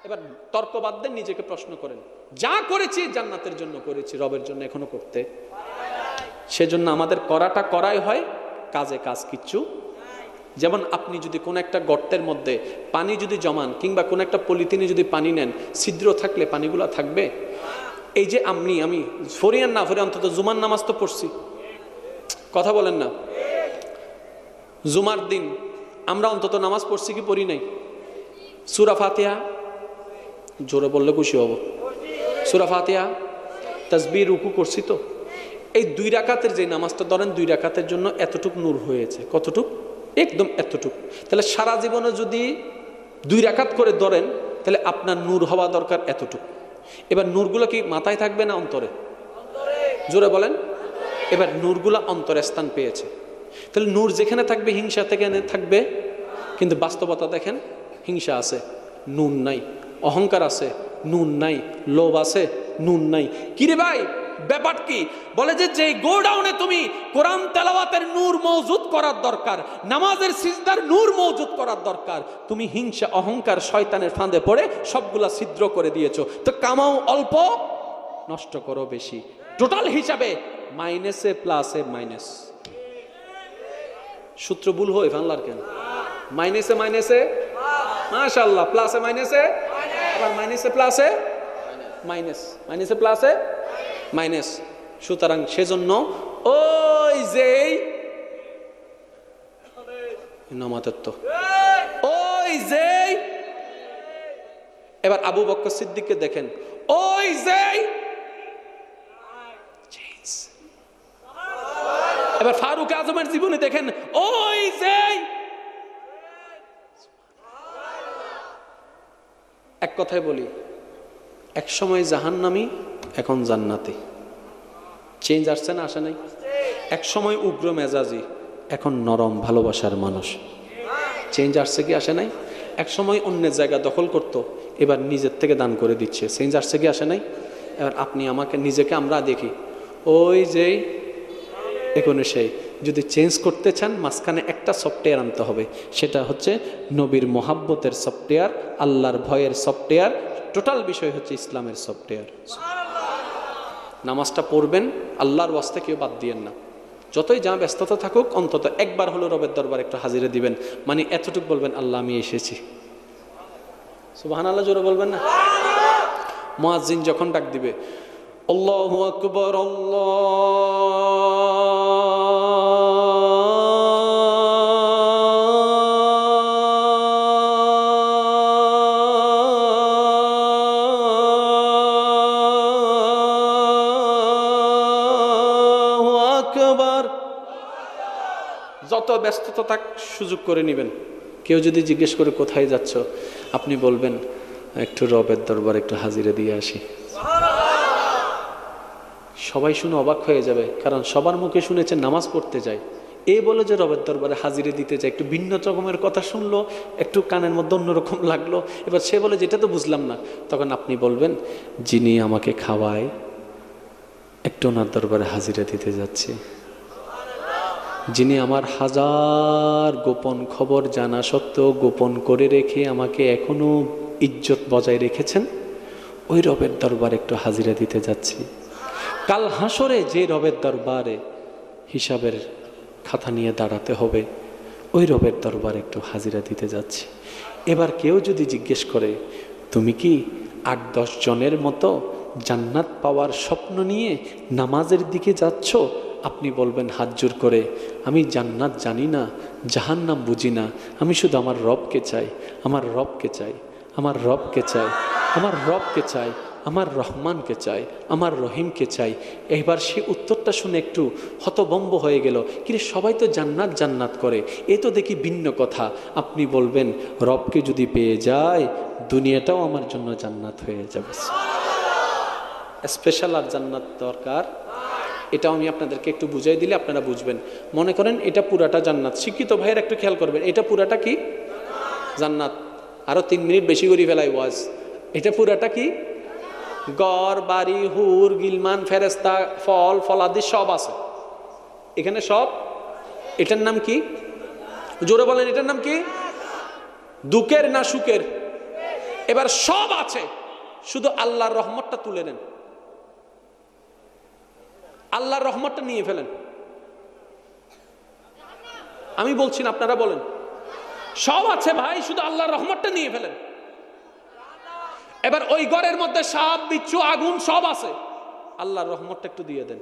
এবার তর্ক বাদ দেন, নিজেকে প্রশ্ন করেন, যা করেছি জান্নাতের জন্য করেছি, রবের জন্য এখনো করতে? সেজন্য আমাদের করাটা করাই হয়, কাজে কাজ কিচ্ছু। যেমন আপনি যদি কোন একটা গর্তের মধ্যে পানি যদি জমান, কিংবা কোন একটা পলিথিনে যদি পানি নেন, ছিদ্র থাকলে পানিগুলো থাকবে? এই যে আমি ফরিয়ান না ফরি, অন্তত জুমার নামাজ তো পড়ছি, কথা বলেন না? জুমার দিন আমরা অন্তত নামাজ পড়ছি কি পড়ি নাই? সূরা ফাতিহা, জোরে বললে খুশি হব, সূরা ফাতিহা, তাসবিহ, রুকু করছি তো। এই 2 রাকাতের যে নামাজটা ধরেন, 2 রাকাতের জন্য এতটুক নূর হয়েছে। কতটুক? একদম এতটুক। তাহলে সারা জীবনে যদি 2 রাকাত করে ধরেন, তাহলে আপনার নূর হওয়া দরকার এতটুক। এবার নূরগুলো কি মাথায় থাকবে না অন্তরে? জোরে বলেন। এবার নূরগুলা অন্তরে স্থান পেয়েছে, তাহলে নূর যেখানে থাকবে হিংসা থেকে থাকবে, কিন্তু বাস্তবতা দেখেন হিংসা আছে, নুন নাই, অহংকার আছে, নুন নাই, লোভ আছে, নুন নাই। কিরে ভাই ব্যাপার কি? বলে যে যে গোডাউনে তুমি কোরআন তেলাওয়াতের নূর মওজুদ করার দরকার, নামাজের সিজদার নূর মওজুদ করার দরকার, তুমি হিংসা অহংকার শয়তানের ফাঁদে পড়ে সবগুলা ছিদ্র করে দিয়েছো। তো কামাও অল্প, নষ্ট করো বেশি। টোটাল হিসাবে মাইনাসে প্লাসে মাইনাস। সূত্র ভুল হয় বাংলার কেন? মাইনাসে মাইনাসে মাশাআল্লাহ, প্লাসে মাইনাসে আবার মাইনাসে প্লাসে মাইনাস, মাইনাসে প্লাসে মাইনাস। সুতরাং সেজন্য ওই যে নামাতের তো ওই যে, এবার আবু বকর সিদ্দিককে দেখেন, ওই যে এবার ফারুক আজমের জীবনে দেখেন, ওই যে। এক কথায় বলি, এক সময় জাহান্নামী, এখন জান্নাতি। চেঞ্জ আসছে না আসে নাই? এক সময় উগ্র মেজাজি, এখন নরম ভালোবাসার মানুষ। চেঞ্জ আসছে কি আসে নাই? এক সময় অন্যের জায়গা দখল করত, এবার নিজের থেকে দান করে দিচ্ছে। চেঞ্জ আসছে কি আসে নাই? এবার আপনি আমাকে নিজেকে আমরা দেখি, ওই যে এখানে সেই। যদি চেঞ্জ করতে চান মাঝখানে একটা সফটওয়্যার আনতে হবে, সেটা হচ্ছে নবীর মোহাব্বতের সফটওয়্যার, আল্লাহর ভয়ের সফটওয়্যার। টোটাল বিষয় হচ্ছে ইসলামের সফটওয়্যার। নামাজটা পড়বেন, আল্লাহর ওয়াস্তে কেউ বাদ দিয়েন না। যতই যা ব্যস্ততা থাকুক অন্তত একবার হলো রবের দরবার একটু হাজিরা দিবেন। মানে এতটুকু বলবেন, আল্লাহ আমি এসেছি। সুবহানাল্লাহ জোরে বলবেন না? মুয়াজ্জিন যখন ডাক দিবে, আল্লাহু আকবার, যত ব্যস্ততা থাক সুযোগ করে নেবেন। কেউ যদি জিজ্ঞেস করে কোথায় যাচ্ছ, আপনি বলবেন একটু রবের দরবার একটু হাজিরা দিয়ে আসি। সবাই শুনে অবাক হয়ে যাবে, কারণ সবার মুখে শুনেছে নামাজ পড়তে যায়, এ বলে যে রবের দরবারে হাজিরা দিতে যায়। একটু ভিন্ন রকমের কথা শুনলো, একটু কানের মধ্যে অন্যরকম লাগলো। এবার সে বলে যেটা তো বুঝলাম না। তখন আপনি বলবেন, যিনি আমাকে খাওয়ায় একটু ওনার দরবারে হাজিরা দিতে যাচ্ছে। যিনি আমার হাজার গোপন খবর জানা সত্ত্বেও গোপন করে রেখে আমাকে এখনো ইজ্জত বজায় রেখেছেন, ওই রবের দরবারে একটু হাজিরা দিতে যাচ্ছি। কাল হাসরে যে রবের দরবারে হিসাবের খাতা নিয়ে দাঁড়াতে হবে, ওই রবের দরবারে একটু হাজিরা দিতে যাচ্ছি। এবার কেউ যদি জিজ্ঞেস করে, তুমি কি ৮-১০ জনের মতো জান্নাত পাওয়ার স্বপ্ন নিয়ে নামাজের দিকে যাচ্ছ? আপনি বলবেন হাত জোর করে, আমি জান্নাত জানি না, জাহান্নাম বুঝি না, আমি শুধু আমার রবকে চাই, আমার রবকে চাই, আমার রবকে চাই, আমার রবকে চাই, আমার রহমানকে চাই, আমার রহিমকে চাই। এবার সে উত্তরটা শুনে একটু হতভম্ব হয়ে গেল, কিন্তু সবাই তো জান্নাত জান্নাত করে, এ তো দেখি ভিন্ন কথা। আপনি বলবেন, রবকে যদি পেয়ে যায় দুনিয়াটাও আমার জন্য জান্নাত হয়ে যাবে। স্পেশাল আর জান্নাত দরকার, এটাও আমি আপনাদেরকে একটু বুঝাই দিলে আপনারা বুঝবেন। মনে করেন এটা পুরাটা জান্নাত, শিক্ষিত ভাইয়ের একটু খেয়াল করবেন, এটা পুরাটা কি জান্নাত। আরো 3 মিনিট বেশি করে ফেলাই ওয়াজ। এটা পুরাটা কি? ঘর বাড়ি হুর গিলমান ফেরেস্তা ফল ফলাদি সব আছে এখানে, সব। এটার নাম কি? জোরে বলেন, এটার নাম কি? দুঃখের না সুখের? এবার সব আছে, শুধু আল্লাহর রহমতটা তুলে নেন, আল্লাহর রহমতটা নিয়ে ফেলেন। আমি বলছি না, আপনারা বলেন। সব আছে ভাই, শুধু আল্লাহর রহমতটা নিয়ে ফেলেন। এবার ওই ঘরের মধ্যে সাপ বিচ্ছু আগুন সব আছে, আল্লাহর রহমতটা একটু দিয়ে দেন।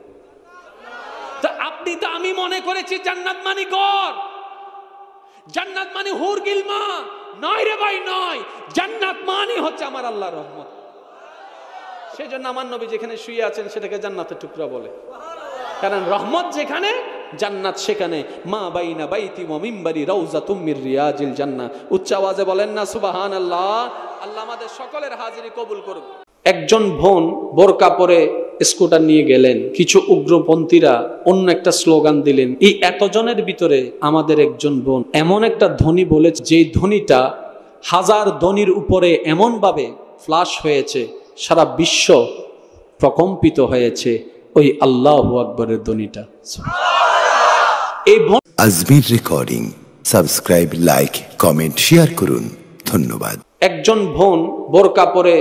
তা আপনি তো, আমি মনে করেছি জান্নাত মানে ঘর, জান্নাত মানে হুর গিলমা। নয় রে ভাই, নয়। জান্নাত মানে হচ্ছে আমার আল্লাহর রহমত। সেজন্য আমার নবী যেখানে শুয়ে আছেন সেটাকে জান্নাতের টুকরা বলে, কারণ রহমত যেখানে জান্নাত সেখানে। মা বাইনা বাইতি ওয়া মিম্বারি রাউযাতুম মির রিয়াজিল জান্নাহ। উচ্চ আওয়াজে বলেন না সুবহানাল্লাহ। আল্লাহ আমাদের সকলের হাজিরি কবুল করুক। একজন বোন বোরকা পরে স্কুটার নিয়ে গেলেন, কিছু উগ্রপন্থীরা অন্য একটা স্লোগান দিলেন। এই এতজনের ভিতরে আমাদের একজন বোন এমন একটা ধ্বনি বলেছে, যেই ধ্বনিটা হাজার ধ্বনির উপরে এমনভাবে ফ্লাশ হয়েছে, সারা বিশ্ব প্রকম্পিত হয়েছে, ওই আল্লাহু আকবরের ধ্বনিটা। এই Ajmer recording, subscribe, like, comment, share করুন। ধন্যবাদ। একজন বোন বোরকা পরে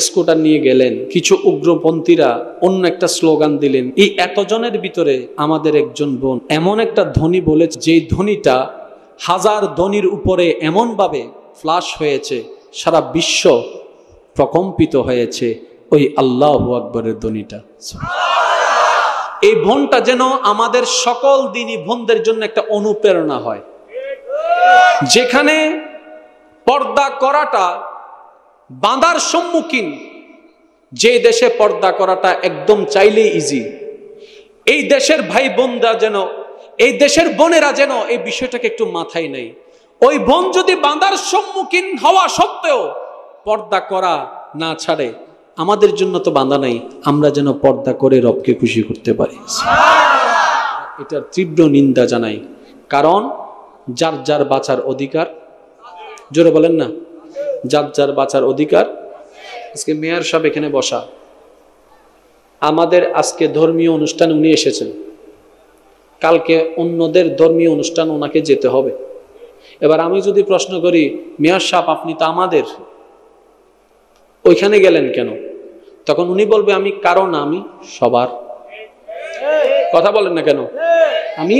স্কুটার নিয়ে গেলেন, কিছু উগ্রপন্থীরা অন্য একটা স্লোগান দিলেন। এই এতজনের ভিতরে আমাদের একজন বোন এমন একটা ধ্বনি বলেছে, যেই ধ্বনিটা হাজার ধ্বনির উপরে এমনভাবে ফ্লাশ হয়েছে, সারা বিশ্ব প্রকম্পিত হয়েছে, ওই আল্লাহু আকবরের ধ্বনিটা। এই বোনটা যেন আমাদের সকল দিনই বোনদের জন্য একটা অনুপ্রেরণা হয়, যেখানে পর্দা করাটা বাঁধার সম্মুখীন, যে দেশে পর্দা করাটা একদম চাইলেই ইজি, এই দেশের ভাই বোনরা যেন, এই দেশের বোনেরা যেন এই বিষয়টাকে একটু মাথায় নেয়। ওই বোন যদি বাঁধার সম্মুখীন হওয়া সত্ত্বেও পর্দা করা না ছাড়ে, আমাদের জন্য তো বাঁধা নাই, আমরা যেন পর্দা করে রবকে খুশি করতে পারি। এটার তীব্র নিন্দা জানাই, কারণ যার যার বাঁচার অধিকার, জোরে বলেন না, যার যার বাঁচার অধিকার। আজকে মেয়র সাহেব এখানে বসা, আমাদের আজকে ধর্মীয় অনুষ্ঠান উনি এসেছেন, কালকে অন্যদের ধর্মীয় অনুষ্ঠান ওনাকে যেতে হবে। এবার আমি যদি প্রশ্ন করি, মেয়র সাহেব আপনি তো আমাদের, ওইখানে গেলেন কেন? তখন উনি বলবে আমি কারণ আমি সবার। কথা বলেন না কেন? আমি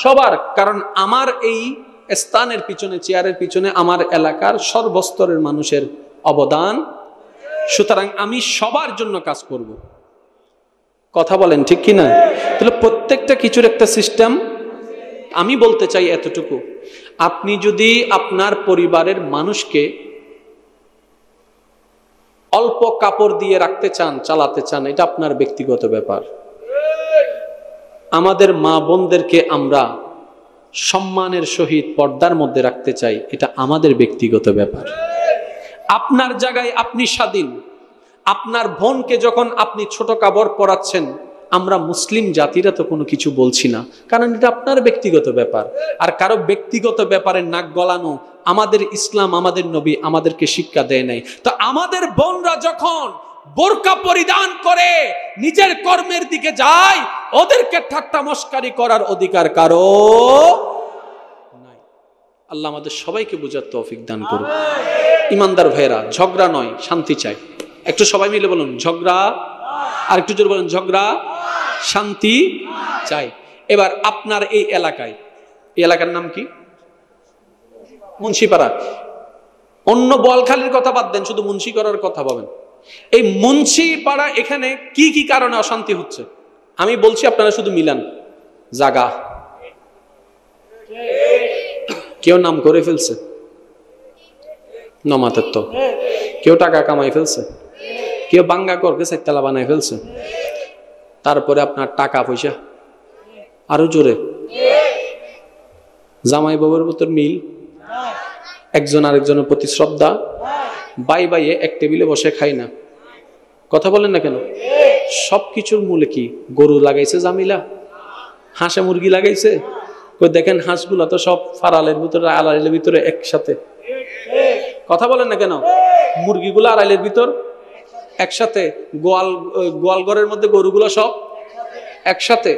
সবার, কারণ আমার এই স্থানের পিছনে, চেয়ারের পিছনে আমার এলাকার সর্বস্তরের মানুষের অবদান, সুতরাং আমি সবার জন্য কাজ করব। কথা বলেন ঠিক কি না? তাহলে প্রত্যেকটা কিছুর একটা সিস্টেম। আমি বলতে চাই এতটুকু, আপনি যদি আপনার পরিবারের মানুষকে অল্প কাপড় দিয়ে রাখতে চান, চালাতে চান, এটা আপনার ব্যক্তিগত ব্যাপার। আমাদের মা বোনদেরকে আমরা সম্মানের সহিত পর্দার মধ্যে রাখতে চাই, এটা আমাদের ব্যক্তিগত ব্যাপার। আপনার জায়গায় আপনি স্বাধীন। আপনার বোনকে যখন আপনি ছোট কাপড় পরাচ্ছেন, আমরা মুসলিম জাতিরা তো কোনো কিছু বলছি না, কারণ এটা আপনার ব্যক্তিগত ব্যাপার। আর কারো ব্যক্তিগত ব্যাপারে নাক গলানো আমাদের ইসলাম, আমাদের নবী আমাদেরকে শিক্ষা দেয় নাই। তো আমাদের বোনরা যখন বোরকা পরিধান করে নিজের কর্মের দিকে যায়, ওদেরকে ঠাট্টা মস্কারি করার অধিকার কারো নাই। আল্লাহ আমাদের সবাইকে বুঝার তৌফিক দান করুন। ইমানদার ভাইরা, ঝগড়া নয়, শান্তি চাই। একটু সবাই মিলে বলুন ঝগড়া, আর একটু জোরে বলুন ঝগড়া, শান্তি চাই। এবার আপনার এই এলাকায়, এই এলাকার নাম কি? মুন্সিপাড়া। অন্য বোয়ালখালীর কথা বাদ দেন, শুধু মুন্সিপাড়ার কথা বলেন। এই মুন্সিপাড়া, এখানে কি কি কারণে অশান্তি হচ্ছে আমি বলছি, আপনারা শুধু মিলান। জাগা, কেউ নাম করে ফেলছে নমাতত্ব, কেউ টাকা কামাই ফেলছে, কেউ বাঙ্গা করকে চারতলা বানাই ফেলছে, তারপরে আপনার টাকা পয়সা, আরো জোরে জামাই বাবুর ভিতর মিল, একজন আরেকজনের প্রতি শ্রদ্ধা, বাই বাইয়ে এক টেবিলে বসে খাই না। কথা বলেন না কেন? সবকিছুর মূলে কি? গরু লাগাইছে জামিলা, হাঁসে মুরগি লাগাইছে। কই দেখেন হাঁসগুলা তো সব ফারালের ভিতরে, আড়াইলের ভিতরে একসাথে। কথা বলেন না কেন? মুরগিগুলো আড়াইলের ভিতর একসাথে, গোয়াল ঘরের মধ্যে গরুগুলো সব একসাথে।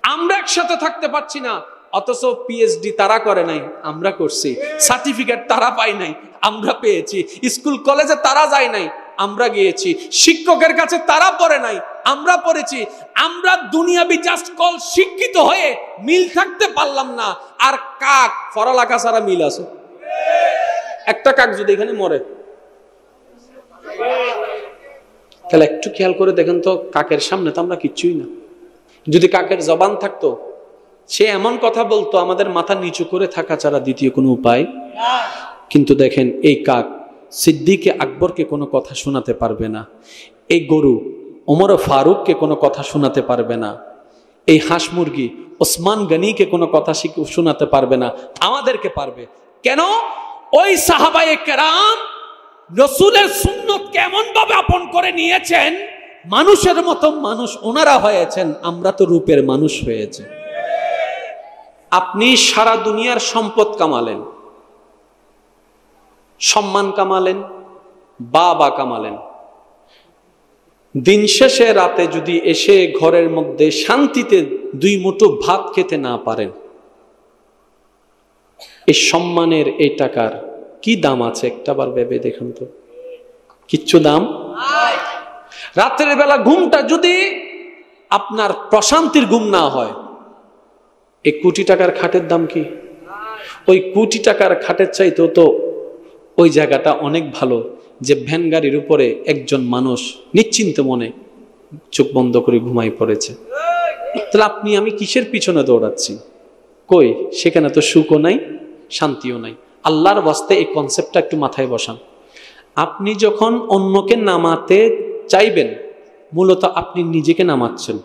আমরা একসাথে থাকতে পারছি না, অথচ পিএইচডি তারা করে নাই, আমরা করছি। সার্টিফিকেট তারা পাই নাই, আমরা পেয়েছি। স্কুল কলেজে তারা যায় নাই, আমরা গিয়েছি। শিক্ষকের কাছে তারা পড়ে নাই, আমরা পড়েছি। আমরা দুনিয়াবি জাস্ট কল শিক্ষিত হয়ে মিল থাকতে পারলাম না। আর কাক পড়ালেখা ছাড়া মিল আছে? একটা কাক যদি এখানে মরে, তাহলে একটু খেয়াল করে দেখেন তো, কাকের সামনে তো আমরা কিচ্ছুই না। যদি কাকের জবান থাকতো, সে এমন কথা বলতো আমাদের মাথা নিচু করে থাকা ছাড়া দ্বিতীয় কোনো উপায়। কিন্তু দেখেন, এই কাক সিদ্দিকে আকবরকে কোনো কথা শোনাতে পারবে না, এই গরু ওমর ফারুককে কোনো কথা শোনাতে পারবে না, এই হাঁস মুরগি ওসমান গনিকে কোনো কথা শোনাতে পারবে না, আমাদেরকে পারবে। কেন? ওই সাহাবায়ে কেরাম রাসূলের সুন্নত কেমন ভাবে আপন করে নিয়েছেন, মানুষের মতো মানুষ ওনারা হয়েছেন, আমরা তো রূপের মানুষ হয়েছে। আপনি সারা দুনিয়ার সম্পদ কামালেন, সম্মান কামালেন, বাবা কামালেন, দিন শেষে রাতে যদি এসে ঘরের মধ্যে শান্তিতে 2 মুঠো ভাত খেতে না পারেন, এই সম্মানের এই টাকার কি দাম আছে? একটাবার ভেবে দেখুন তো, কিচ্ছু দাম। রাতের বেলা ঘুমটা যদি আপনার প্রশান্তির ঘুম না হয়, এই কোটি টাকার খাটের দাম কি? ওই কোটি টাকার খাটের চাইতেও তো ওই জায়গাটা অনেক ভালো, যে ভ্যান গাড়ির উপরে একজন মানুষ নিশ্চিন্ত মনে চোখ বন্ধ করে ঘুমাই পড়েছে। তাহলে আপনি আমি কিসের পিছনে দৌড়াচ্ছি? কই, সেখানে তো সুখও নাই, শান্তিও নাই। আল্লাহর ওয়াস্তে এই কনসেপ্টটা একটু মাথায় বসান। আপনি যখন অন্যকে নামাতে চাইবেন, মূলত আপনি নিজেকে নামাচ্ছেন।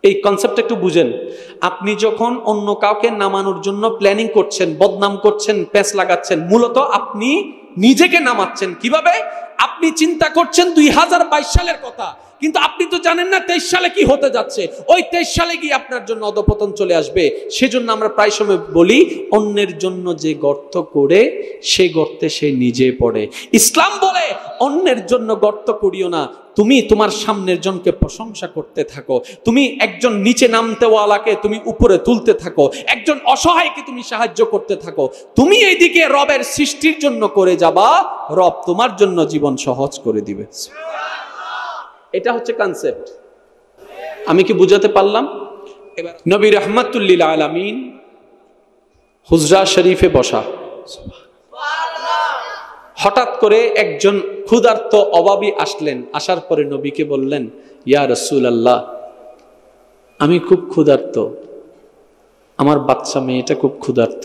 এই কনসেপ্টটা একটু বুঝেন। আপনি যখন অন্য কাউকে নামানোর জন্য প্ল্যানিং করছেন, বদনাম করছেন, প্যাঁচ লাগাচ্ছেন, মূলত আপনি নিজেকে নামাচ্ছেন। কিভাবে? আপনি চিন্তা করছেন 2022 সালের কথা, কিন্তু আপনি তো জানেন না 23 সালে কি হতে যাচ্ছে। ওই 23 সালে গিয়ে আপনার জন্য অধপতন চলে আসবে। সেজন্য আমরা প্রায় সময় বলি, অন্যের জন্য যে গর্ত করে সে গর্তে সে নিজে পড়ে। ইসলাম বলে অন্যের জন্য গর্ত করিও না, তুমি তোমার সামনের জনকে প্রশংসা করতে থাকো। তুমি একজন নিচে নামতেওয়ালাকে তুমি উপরে তুলতে থাকো, একজন অসহায়কে তুমি সাহায্য করতে থাকো। তুমি এইদিকে রবের সৃষ্টির জন্য করে যাবা, রব তোমার জন্য জীবন সহজ করে দিবে। এটা হচ্ছে কনসেপ্ট। আমি কি বুঝাতে পারলাম? এবার নবী রাহমাতুল লিল আলামিন হুজরা শরীফে বসা, হঠাৎ করে একজন ক্ষুধার্ত অভাবী আসলেন। আসার পরে নবীকে বললেন, ইয়া রাসূলুল্লাহ, আমি খুব ক্ষুধার্ত, আমার বাচ্চা মেয়েটা খুব ক্ষুধার্ত,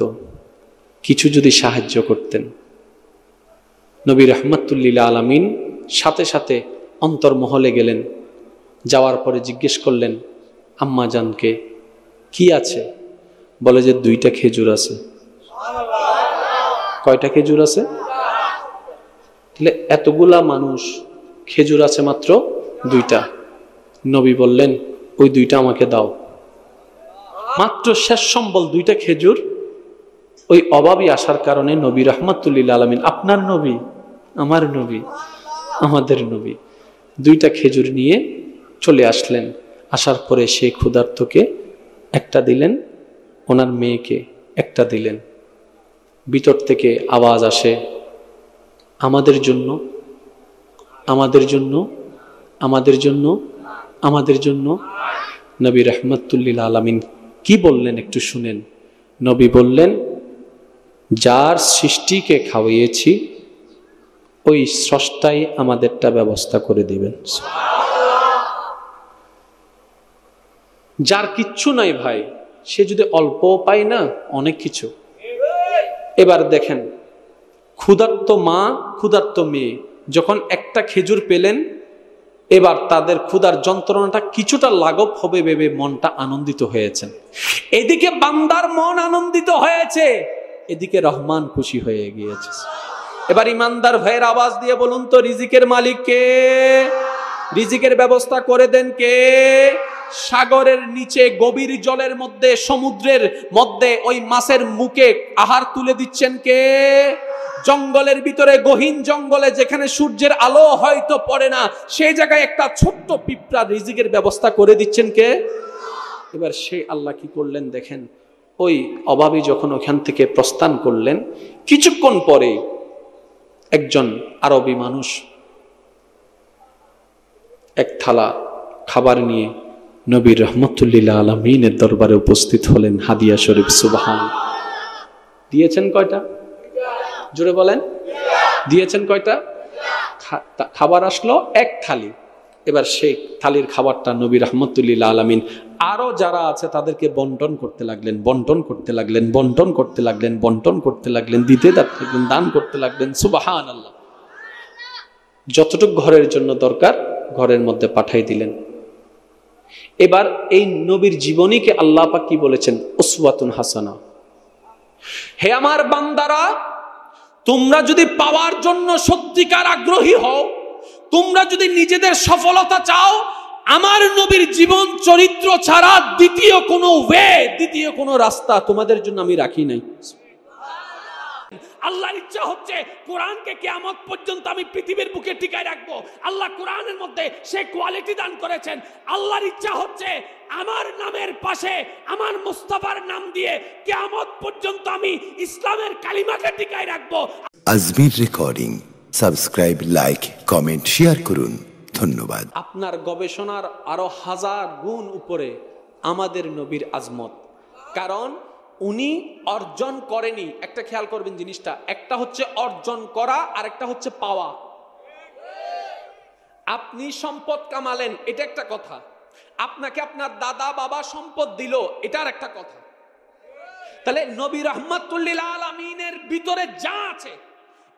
কিছু যদি সাহায্য করতেন। নবী রাহমাতুল লিল আলামিন সাথে সাথে অন্তর্মহলে গেলেন। যাওয়ার পরে জিজ্ঞেস করলেন আম্মা জানকে, কি আছে? বলে যে 2টা খেজুর আছে। কয়টা খেজুর আছে? তাহলে এতগুলা মানুষ, খেজুর আছে মাত্র 2টা। নবী বললেন, ওই 2টা আমাকে দাও। মাত্র শেষ সম্বল 2টা খেজুর। ওই অভাবী আসার কারণে নবী রাহমাতুল লিল আলামিন, আপনার নবী, আমার নবী, আমাদের নবী, 2টা খেজুর নিয়ে চলে আসলেন। আসার পরে সেই ক্ষুধার্তকে একটা দিলেন, ওনার মেয়েকে একটা দিলেন। ভিতর থেকে আওয়াজ আসে, আমাদের জন্য, আমাদের জন্য, আমাদের জন্য, আমাদের জন্য। নবী রাহমাতুল লিল আলামিন কি বললেন একটু শুনেন। নবী বললেন, যার সৃষ্টিকে খাওয়াইয়েছি ওই স্রষ্টাই আমাদেরটা ব্যবস্থা করে দিবেন। যার কিচ্ছু নাই ভাই, সে যদি অল্প পায় না, অনেক কিছু। এবার দেখেন, ক্ষুধার্ত মা, ক্ষুধার্ত মেয়ে যখন একটা খেজুর পেলেন, এবার তাদের ক্ষুধার যন্ত্রণাটা কিছুটা লাঘব হবে ভেবে মনটা আনন্দিত হয়েছেন। এদিকে বান্দার মন আনন্দিত হয়েছে, এদিকে রহমান খুশি হয়ে গিয়েছে। এবার ইমানদার ভাইয়ের আওয়াজ দিয়ে বলুন তো, রিজিকের মালিক কে? রিজিকের ব্যবস্থা করে দেন কে? সাগরের নিচে গভীর জলের মধ্যে, সমুদ্রের মধ্যে ওই মাছের মুখে আহার তুলে দিচ্ছেন কে? জঙ্গলের ভিতরে, গহীন জঙ্গলে যেখানে সূর্যের আলো হয়তো পড়ে না, সেই জায়গায় একটা ছোট্ট পিঁপড়া রিজিকের ব্যবস্থা করে দিচ্ছেন কে? এবার সেই আল্লাহ কি করলেন দেখেন। ওই অভাবী যখন ওখান থেকে প্রস্থান করলেন, কিছুক্ষণ পরে একজন আরবি মানুষ এক থালা খাবার নিয়ে নবী রাহমাতুল লিল আলামিনের দরবারে উপস্থিত হলেন। হাদিয়া শরীফ, সুবহান। দিয়েছেন কয়টা? জোরে বলেন, দিয়েছেন কয়টা? খাবার আসলো এক থালি। এবার সেই থালির খাবারটা নবী রাহমাতুল লিল আলামিন আরো যারা আছে তাদেরকে বন্টন করতে লাগলেন, বন্টন করতে লাগলেন, বন্টন করতে লাগলেন, বন্টন করতে লাগলেন, দিতে লাগলেন, দান করতে লাগলেন। সুবহানাল্লাহ। যতটুকু ঘরের জন্য দরকার ঘরের মধ্যে পাঠাই দিলেন। এবার এই নবীর জীবনীকে আল্লাহ পাক কি বলেছেন? উসওয়াতুন হাসানা। হে আমার বান্দারা, তোমরা যদি পাওয়ার জন্য সত্যিকার আগ্রহী হও, তোমরা যদি নিজেদের সফলতা চাও, আমার নবীর জীবন চরিত্র ছাড়া দ্বিতীয় কোনো ওয়ে, দ্বিতীয় কোনো রাস্তা তোমাদের জন্য আমি রাখি নাই। আল্লাহর ইচ্ছা হচ্ছে কোরআনকে কিয়ামত পর্যন্ত আমি পৃথিবীর বুকে টিকায় রাখবো। আল্লাহ কোরআনের মধ্যে সে কোয়ালিটি দান করেছেন। আল্লাহর ইচ্ছা হচ্ছে আমার নামের পাশে আমার মুস্তাফার নাম দিয়ে কিয়ামত পর্যন্ত আমি ইসলামের কালিমাকে টিকায় রাখবো। Ajmer recording, subscribe, like, comment, share করুন। ধন্যবাদ। আপনার গবেষণার আরো হাজার গুণ উপরে আমাদের নবীর আজমত, কারণ উনি অর্জন করেনি। একটা খেয়াল করবেন জিনিসটা, একটা হচ্ছে অর্জন করা আর একটা হচ্ছে পাওয়া। আপনি সম্পদ কামালেন, এটা একটা কথা। আপনাকে আপনার দাদা বাবা সম্পদ দিল, এটার একটা কথা। তাহলে নবী রাহমাতুল লিল আলামিনের ভিতরে যা আছে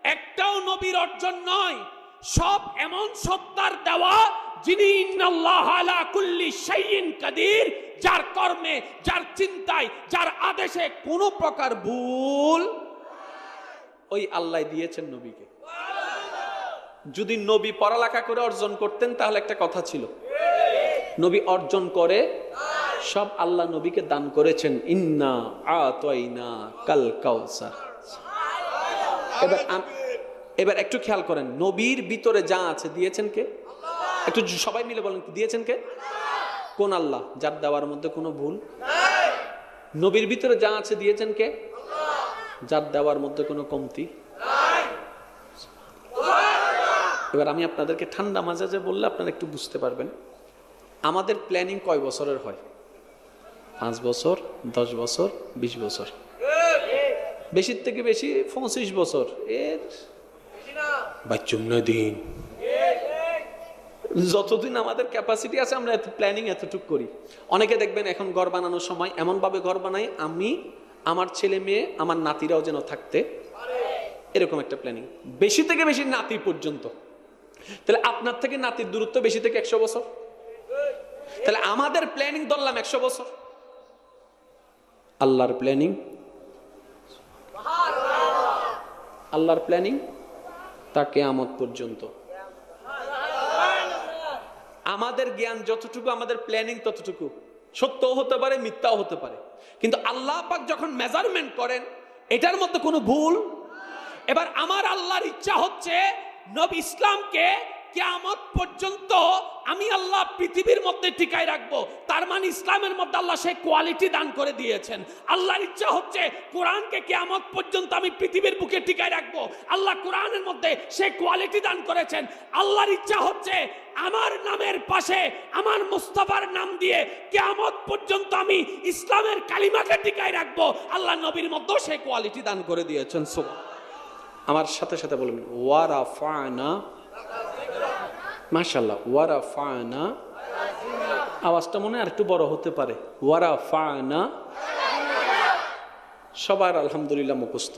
একটাও নবীর অর্জন নয়, সব এমন সত্তার দেওয়া যিনি ইন্নাল্লাহ আলা কুল্লি শাইইন কাদির, যার কর্মে, যার চিন্তায়, যার আদেশে কোনো প্রকার ভুল, ওই আল্লাহ দিয়েছেন নবীকে। যদি নবী পড়ালেখা করে অর্জন করতেন তাহলে একটা কথা ছিল, নবী অর্জন করে সব আল্লাহ নবীকে দান করেছেন। ইন্না আতাইনা কাল কাউসার। এবার একটু খেয়াল করেন, নবীর ভিতরে যা আছে দিয়েছেন কে? একটু সবাই মিলে বলেন, দিয়েছেন কে? কোন আল্লাহ? যার দেওয়ার মধ্যে কোনো ভুল নাই। নবীর ভিতরে যা আছে দিয়েছেন কে? যার দেওয়ার মধ্যে কোনো কমতি নাই। এবার আমি আপনাদেরকে ঠান্ডা মেজাজে বললে আপনারা একটু বুঝতে পারবেন। আমাদের প্ল্যানিং কয় বছরের হয়? 5 বছর, 10 বছর, 20 বছর, বেশির থেকে বেশি 25 বছর। এর দিন যতদিন আমাদের ক্যাপাসিটি আছে আমরা এত প্ল্যানিং এতটুকু করি। অনেকে দেখবেন এখন ঘর বানানোর সময় এমন ভাবে ঘর বানাই, আমি, আমার ছেলে মেয়ে, আমার নাতিরাও যেন থাকতে, এরকম একটা প্ল্যানিং। বেশি থেকে বেশি নাতি পর্যন্ত। তাহলে আপনার থেকে নাতির দূরত্ব বেশি থেকে 100 বছর। তাহলে আমাদের প্ল্যানিং ধরলাম 100 বছর, আল্লাহর প্ল্যানিং, আল্লাহর প্ল্যানিং তা কিয়ামত পর্যন্ত। আমাদের জ্ঞান যতটুকু, আমাদের প্ল্যানিং ততটুকু। সত্যও হতে পারে, মিথ্যাও হতে পারে, কিন্তু আল্লাহ পাক যখন মেজারমেন্ট করেন এটার মধ্যে কোনো ভুল। এবার আমার আল্লাহর ইচ্ছা হচ্ছে নবী ইসলামকে কিয়ামত পর্যন্ত আমি আল্লাহ পৃথিবীর মধ্যে টিকায় রাখবো। তার মানে ইসলামের মধ্যে আল্লাহ সেই কোয়ালিটি দান করে দিয়েছেন। আল্লাহর ইচ্ছা হচ্ছে কোরআনকে কিয়ামত পর্যন্ত আমি পৃথিবীর বুকে টিকায় রাখবো। আল্লাহ কোরআনের মধ্যে সেই কোয়ালিটি দান করেছেন। আল্লাহর ইচ্ছা হচ্ছে আমার নামের পাশে আমার মুস্তাফার নাম দিয়ে কিয়ামত পর্যন্ত আমি ইসলামের কালিমাকে টিকায় রাখবো। আল্লাহ নবীর মধ্যে সেই কোয়ালিটি দান করে দিয়েছেন। আমার সাথে সাথে বলবেন ওয়ারাফানা, মাশাআল্লাহ, ওয়ারাফানা। আওয়াজটা মনে আর একটু বড় হতে পারে। ওয়ারাফানা, সবার আলহামদুলিল্লাহ মুখস্থ।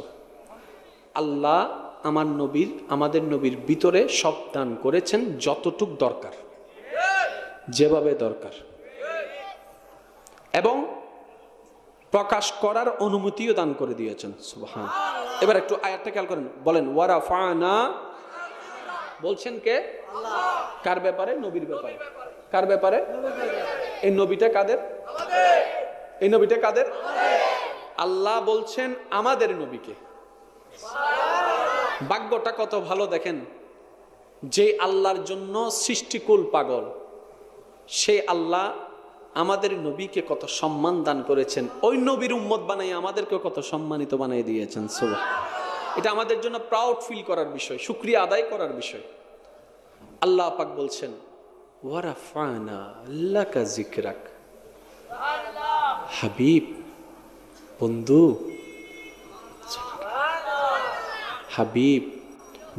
আল্লাহ আমার নবীর, আমাদের নবীর ভিতরে সব দান করেছেন যতটুক দরকার, যেভাবে দরকার, এবং প্রকাশ করার অনুমতিও দান করে দিয়েছেন। সুবহান। এবার একটু আয়াতটা খেয়াল করেন, বলেন ওয়ারাফানা। বলছেন কে? আল্লাহ। কার ব্যাপারে? নবীর ব্যাপারে। কার ব্যাপারে? এই নবীটা কাদের? এই নবীটা কাদের? আল্লাহ বলছেন আমাদের নবীকে। ভাগ্যটা কত ভালো দেখেন, যে আল্লাহর জন্য সৃষ্টিকুল পাগল, সেই আল্লাহ আমাদের নবীকে কত সম্মান দান করেছেন। ওই নবীর উম্মত বানাই আমাদেরকে কত সম্মানিত বানিয়ে দিয়েছেন। সুবহান। এটা আমাদের জন্য প্রাউড ফিল করার বিষয়, শুকরিয়া আদায় করার বিষয়। আল্লাহ পাক বলছেন ওয়ারাফানা লাকা যিকরাক। হাবিব, বন্ধু, হাবিব,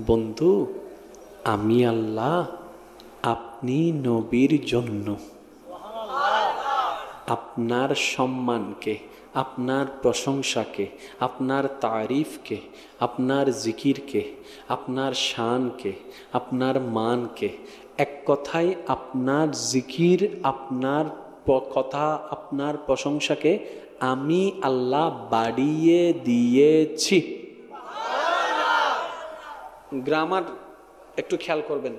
বন্ধু, আমি আল্লাহ আপনি নবীর জন্য আপনার সম্মানকে, আপনার প্রশংসাকে, আপনার তারিফকে, আপনার জিকিরকে, আপনার শানকে, আপনার মানকে, এক কথায় আপনার জিকির, আপনার কথা, আপনার প্রশংসাকে আমি আল্লাহ বাড়িয়ে দিয়েছি। গ্রামার একটু খেয়াল করবেন,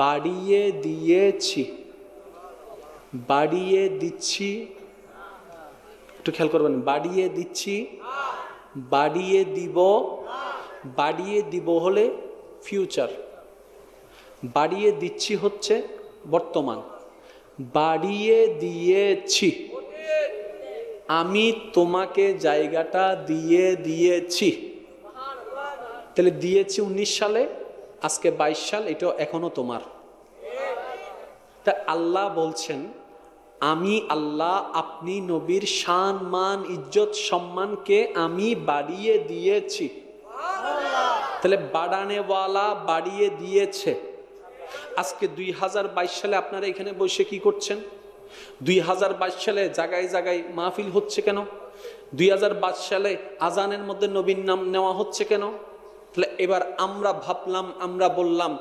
বাড়িয়ে দিয়েছি, বাড়িয়ে দিচ্ছি, একটু খেয়াল করবেন, বাড়িয়ে দিচ্ছি, বাড়িয়ে দিব, বাড়িয়ে দিব হলে ফিউচার, বাড়িয়ে দিচ্ছি হচ্ছে বর্তমান। বাড়িয়ে দিয়েছি, আমি তোমাকে জায়গাটা দিয়ে দিয়েছি। তাহলে দিয়েছি 19 সালে, আজকে 22 সাল, এটা এখনো তোমার। তা আল্লাহ বলছেন আমি আল্লাহ আপনি নবীর শান মান ইজ্জত সম্মানকে আমি বাড়িয়ে দিয়েছি। তাহলে বাড়ানেওয়ালা বাড়িয়ে দিয়েছে। আজকে 2022 সালে আপনারা এখানে বসে কি করছেন? 2022 সালে জায়গায় জায়গায় মাহফিল হচ্ছে কেন? 2022 সালে আজানের মধ্যে নবীর নাম নেওয়া হচ্ছে কেন? তাহলে এবার আমরা ভাবলাম, আমরা বললাম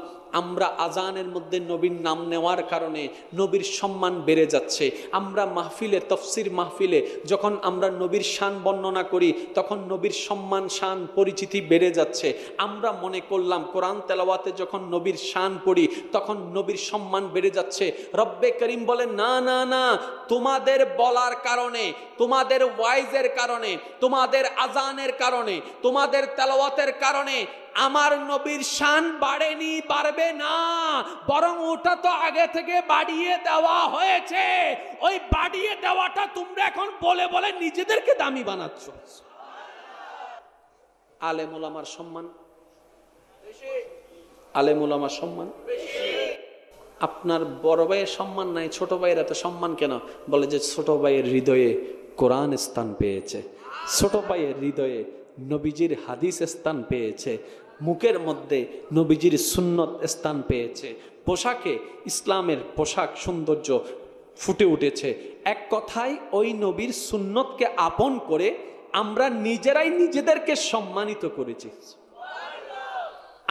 আমরা আজানের মধ্যে নবীর নাম নেওয়ার কারণে নবীর সম্মান বেড়ে যাচ্ছে। আমরা মাহফিলে, তফসির মাহফিলে যখন আমরা নবীর শান বর্ণনা করি তখন নবীর সম্মান, শান, পরিচিতি বেড়ে যাচ্ছে। আমরা মনে করলাম কোরআন তেলাওয়াতে যখন নবীর শান পড়ি তখন নবীর সম্মান বেড়ে যাচ্ছে। রব্বে করিম বলেন না না না, তোমাদের বলার কারণে, তোমাদের ওয়াইজের কারণে, তোমাদের আজানের কারণে, তোমাদের তেলাওয়াতের কারণে আমার নবীর শান বাড়েনি, বাড়বে না, বরং ওটা তো আগে থেকে বাড়িয়ে দেওয়া হয়েছে। ওই বাড়িয়ে দেওয়াটা তোমরা এখন বলে বলে নিজেদেরকে দামি বানাচ্ছ। আলেম ওলামার সম্মান, আলেম ওলামার সম্মান, আপনার বড় ভাইয়ের সম্মান নাই, ছোট ভাইয়ের এত সম্মান কেন? বলে যে ছোট ভাইয়ের হৃদয়ে কোরআন স্থান পেয়েছে, ছোট ভাইয়ের হৃদয়ে নবীজির হাদিস স্থান পেয়েছে, মুখের মধ্যে নবীজির সুন্নত স্থান পেয়েছে, পোশাকে ইসলামের পোশাক সৌন্দর্য ফুটে উঠেছে। এক কথায় ওই নবীর সুন্নতকে আপন করে আমরা নিজেরাই নিজেদেরকে সম্মানিত করেছি।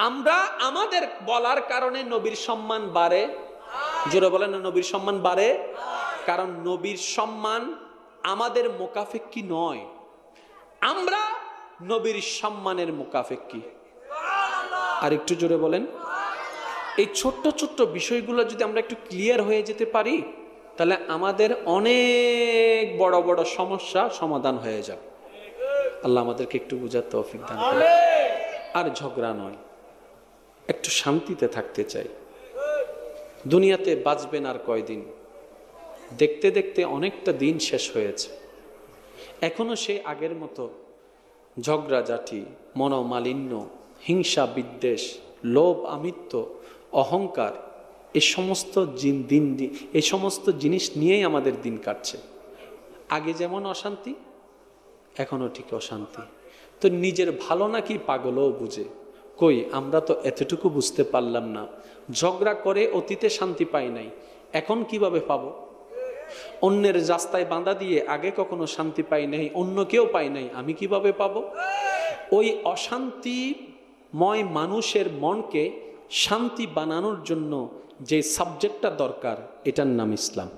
আমরা আমাদের বলার কারণে নবীর সম্মান বাড়ে। জোরে বলেন না, নবীর সম্মান বাড়ে। কারণ নবীর সম্মান আমাদের মোকাফেক্কি নয়, আমরা নবীর সম্মানের মোকাফেক্কি। আর একটু জোরে বলেন। এই ছোট্ট ছোট্ট বিষয়গুলো যদি আমরা একটু ক্লিয়ার হয়ে যেতে পারি তাহলে আমাদের অনেক বড় বড় সমস্যা সমাধান হয়ে যাবে। আল্লাহ আমাদেরকে একটু বুঝার তৌফিক দান করুন। আর ঝগড়া নয়, একটু শান্তিতে থাকতে চাই। দুনিয়াতে বাঁচবেন আর কয়দিন? দেখতে দেখতে অনেকটা দিন শেষ হয়েছে, এখনো সেই আগের মতো ঝগড়াঝাটি, মনোমালিন্য, হিংসা, বিদ্বেষ, লোভ, আমিত্ব, অহংকার, এই সমস্ত জিনিস নিয়েই আমাদের দিন কাটছে। আগে যেমন অশান্তি, এখনো ঠিক অশান্তি। তো নিজের ভালো নাকি পাগলও বুঝে। কই আমরা তো এতটুকু বুঝতে পারলাম না। ঝগড়া করে অতীতে শান্তি পাই নাই, এখন কিভাবে পাবো? অন্যের রাস্তায় বাঁধা দিয়ে আগে কখনো শান্তি পাই নাই, অন্য কেউ পাই নাই, আমি কিভাবে পাবো? ওই অশান্তিময় মানুষের মনকে শান্তি বানানোর জন্য যে সাবজেক্টটা দরকার, এটার নাম ইসলাম।